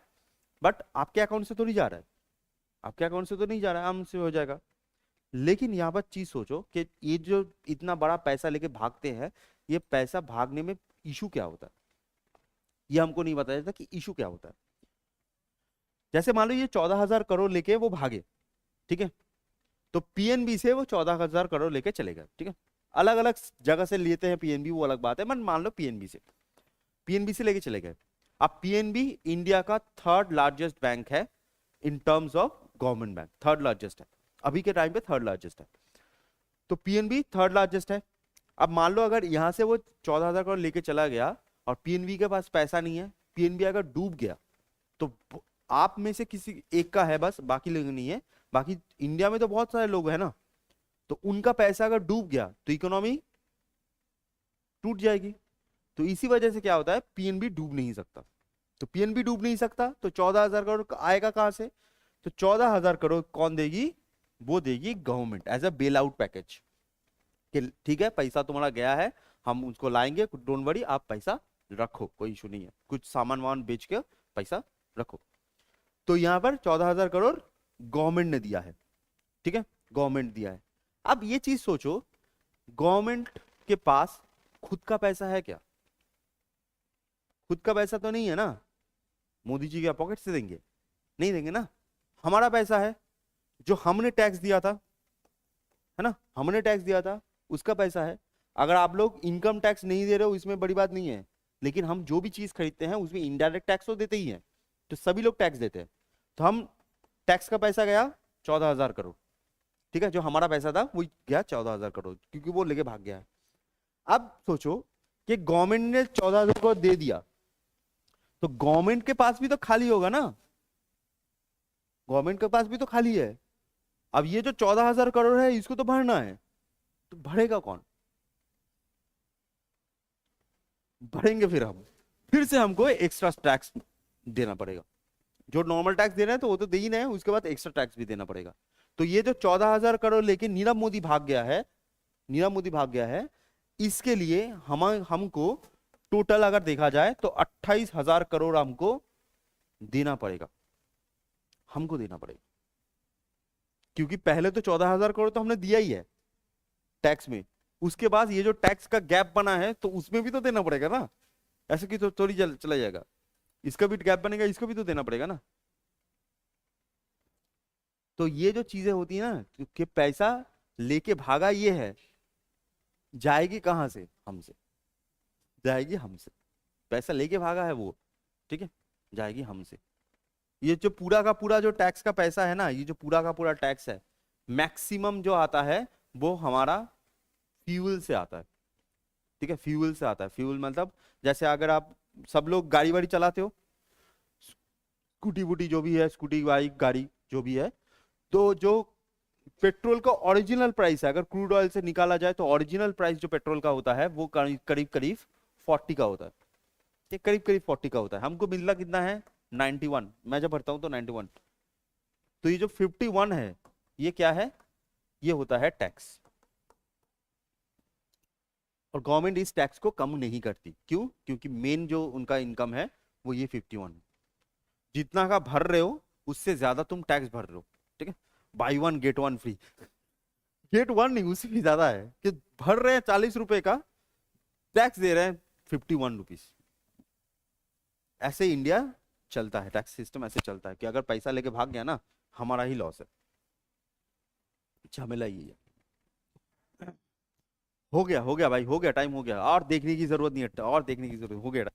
बट आपके अकाउंट से तो नहीं जा रहा है, आपके अकाउंट से तो नहीं जा रहा है, आराम से हो जाएगा। लेकिन यहाँ पर चीज सोचो कि ये जो इतना बड़ा पैसा लेके भागते हैं, ये पैसा भागने में इशू क्या होता है, ये हमको नहीं बताया जाता कि इशू क्या होता है। जैसे मान लो ये 14,000 करोड़ लेके वो भागे, ठीक है, तो पीएनबी से वो 14,000 करोड़ लेके चले गए, ठीक है। अलग अलग जगह से लेते हैं पीएनबी, वो अलग बात है, मान लो पीएनबी से लेके चले गए। अब पीएनबी इंडिया का 3rd लार्जेस्ट बैंक है in terms of government bank, 3rd largest है, अभी के टाइम पे 3rd लार्जेस्ट है। तो पीएनबी 3rd लार्जेस्ट है। अब मान लो अगर यहां से वो 14,000 करोड़ लेके चला गया और पीएनबी के पास पैसा नहीं है, पीएनबी अगर डूब गया, तो आप में से किसी एक का है बस, बाकी लोग नहीं है। बाकी इंडिया में तो बहुत सारे लोग हैं ना, तो उनका पैसा अगर डूब गया तो इकोनॉमी टूट जाएगी। तो इसी वजह से क्या होता है, पीएनबी डूब नहीं सकता। तो पीएनबी डूब नहीं सकता तो 14,000 करोड़ आएगा कहां से? तो 14,000 करोड़ कौन देगी? वो देगी government as a bail out package, कि ठीक है पैसा तुम्हारा गया है, हम उसको लाएंगे, डोंट वरी, आप पैसा रखो, कोई इशू नहीं है, कुछ सामान वामान बेच के पैसा रखो। तो यहां पर 14,000 करोड़ गवर्नमेंट ने दिया है, ठीक है, गवर्नमेंट दिया है। अब ये चीज सोचो, गवर्नमेंट के पास खुद का पैसा है क्या? खुद का पैसा तो नहीं है ना, मोदी जी क्या पॉकेट से देंगे? नहीं देंगे ना। हमारा पैसा है, जो हमने टैक्स दिया था, है ना, हमने टैक्स दिया था, उसका पैसा है। अगर आप लोग इनकम टैक्स नहीं दे रहे हो इसमें बड़ी बात नहीं है, लेकिन हम जो भी चीज खरीदते हैं उसमें इनडायरेक्ट टैक्स तो देते ही हैं, तो सभी लोग टैक्स देते हैं। तो हम टैक्स का पैसा गया 14,000 करोड़, ठीक है, जो हमारा पैसा था वो गया 14,000 करोड़, क्योंकि वो लेके भाग गया है। अब सोचो कि गवर्नमेंट ने 14,000 करोड़ दे दिया, तो गवर्नमेंट के पास भी तो खाली होगा ना, गवर्नमेंट के पास भी तो खाली है। अब ये जो 14,000 करोड़ है इसको तो भरना है, तो भरेगा कौन? भरेंगे फिर से हमको एक्स्ट्रा टैक्स देना पड़ेगा। जो नॉर्मल टैक्स देना है तो वो तो दे ही नहीं है, उसके बाद एक्स्ट्रा टैक्स भी देना पड़ेगा। तो ये जो 14,000 करोड़ लेके नीरव मोदी भाग गया है, इसके लिए हमको टोटल अगर देखा जाए तो 28,000 करोड़ हमको देना पड़ेगा, क्योंकि पहले तो 14,000 करोड़ तो हमने दिया ही है टैक्स में, उसके बाद ये जो टैक्स का गैप बना है तो उसमें भी तो देना पड़ेगा ना, ऐसे कि तो थोड़ी चला जाएगा, इसका भी गैप बनेगा, इसको भी तो देना पड़ेगा ना। तो ये जो चीजें होती है ना कि पैसा लेके भागा ये है, जाएगी कहां से? हमसे जाएगी, हमसे। पैसा लेके भागा है वो, ठीक है, जाएगी हमसे। ये जो पूरा का पूरा जो टैक्स का पैसा है ना, ये जो पूरा का पूरा टैक्स है, मैक्सिमम जो आता है वो हमारा फ्यूल से आता है, ठीक है, फ्यूल से आता है। फ्यूल मतलब जैसे अगर आप सब लोग गाड़ी वाड़ी चलाते हो, स्कूटी वूटी जो भी है, स्कूटी बाइक गाड़ी जो भी है, तो जो पेट्रोल का ओरिजिनल प्राइस है, अगर क्रूड ऑयल से निकाला जाए तो ओरिजिनल प्राइस जो पेट्रोल का होता है वो करीब करीब 40 का होता है, ये करीब करीब 40 का होता है। हमको मिलना कितना है? 91, मैं जब भरता हूं तो 91। तो ये जो 51 है ये क्या है? ये होता है टैक्स। और गवर्नमेंट इस टैक्स को कम नहीं करती, क्यों? क्योंकि मेन जो उनका इनकम है वो ये 51 है। जितना का भर रहे हो उससे ज्यादा तुम टैक्स भर रहे हो, ठीक है, by one get one free, get one नहीं उससे भी ज्यादा है, कि भर रहे हैं 40 रुपए का, टैक्स दे रहे हैं 51 रुपीज। ऐसे इंडिया चलता है, टैक्स सिस्टम ऐसे चलता है कि अगर पैसा लेके भाग गया ना, हमारा ही लॉस है। झमेला ये है। हो गया भाई, हो गया, टाइम हो गया, और देखने की जरूरत नहीं है, और देखने की जरूरत हो गया।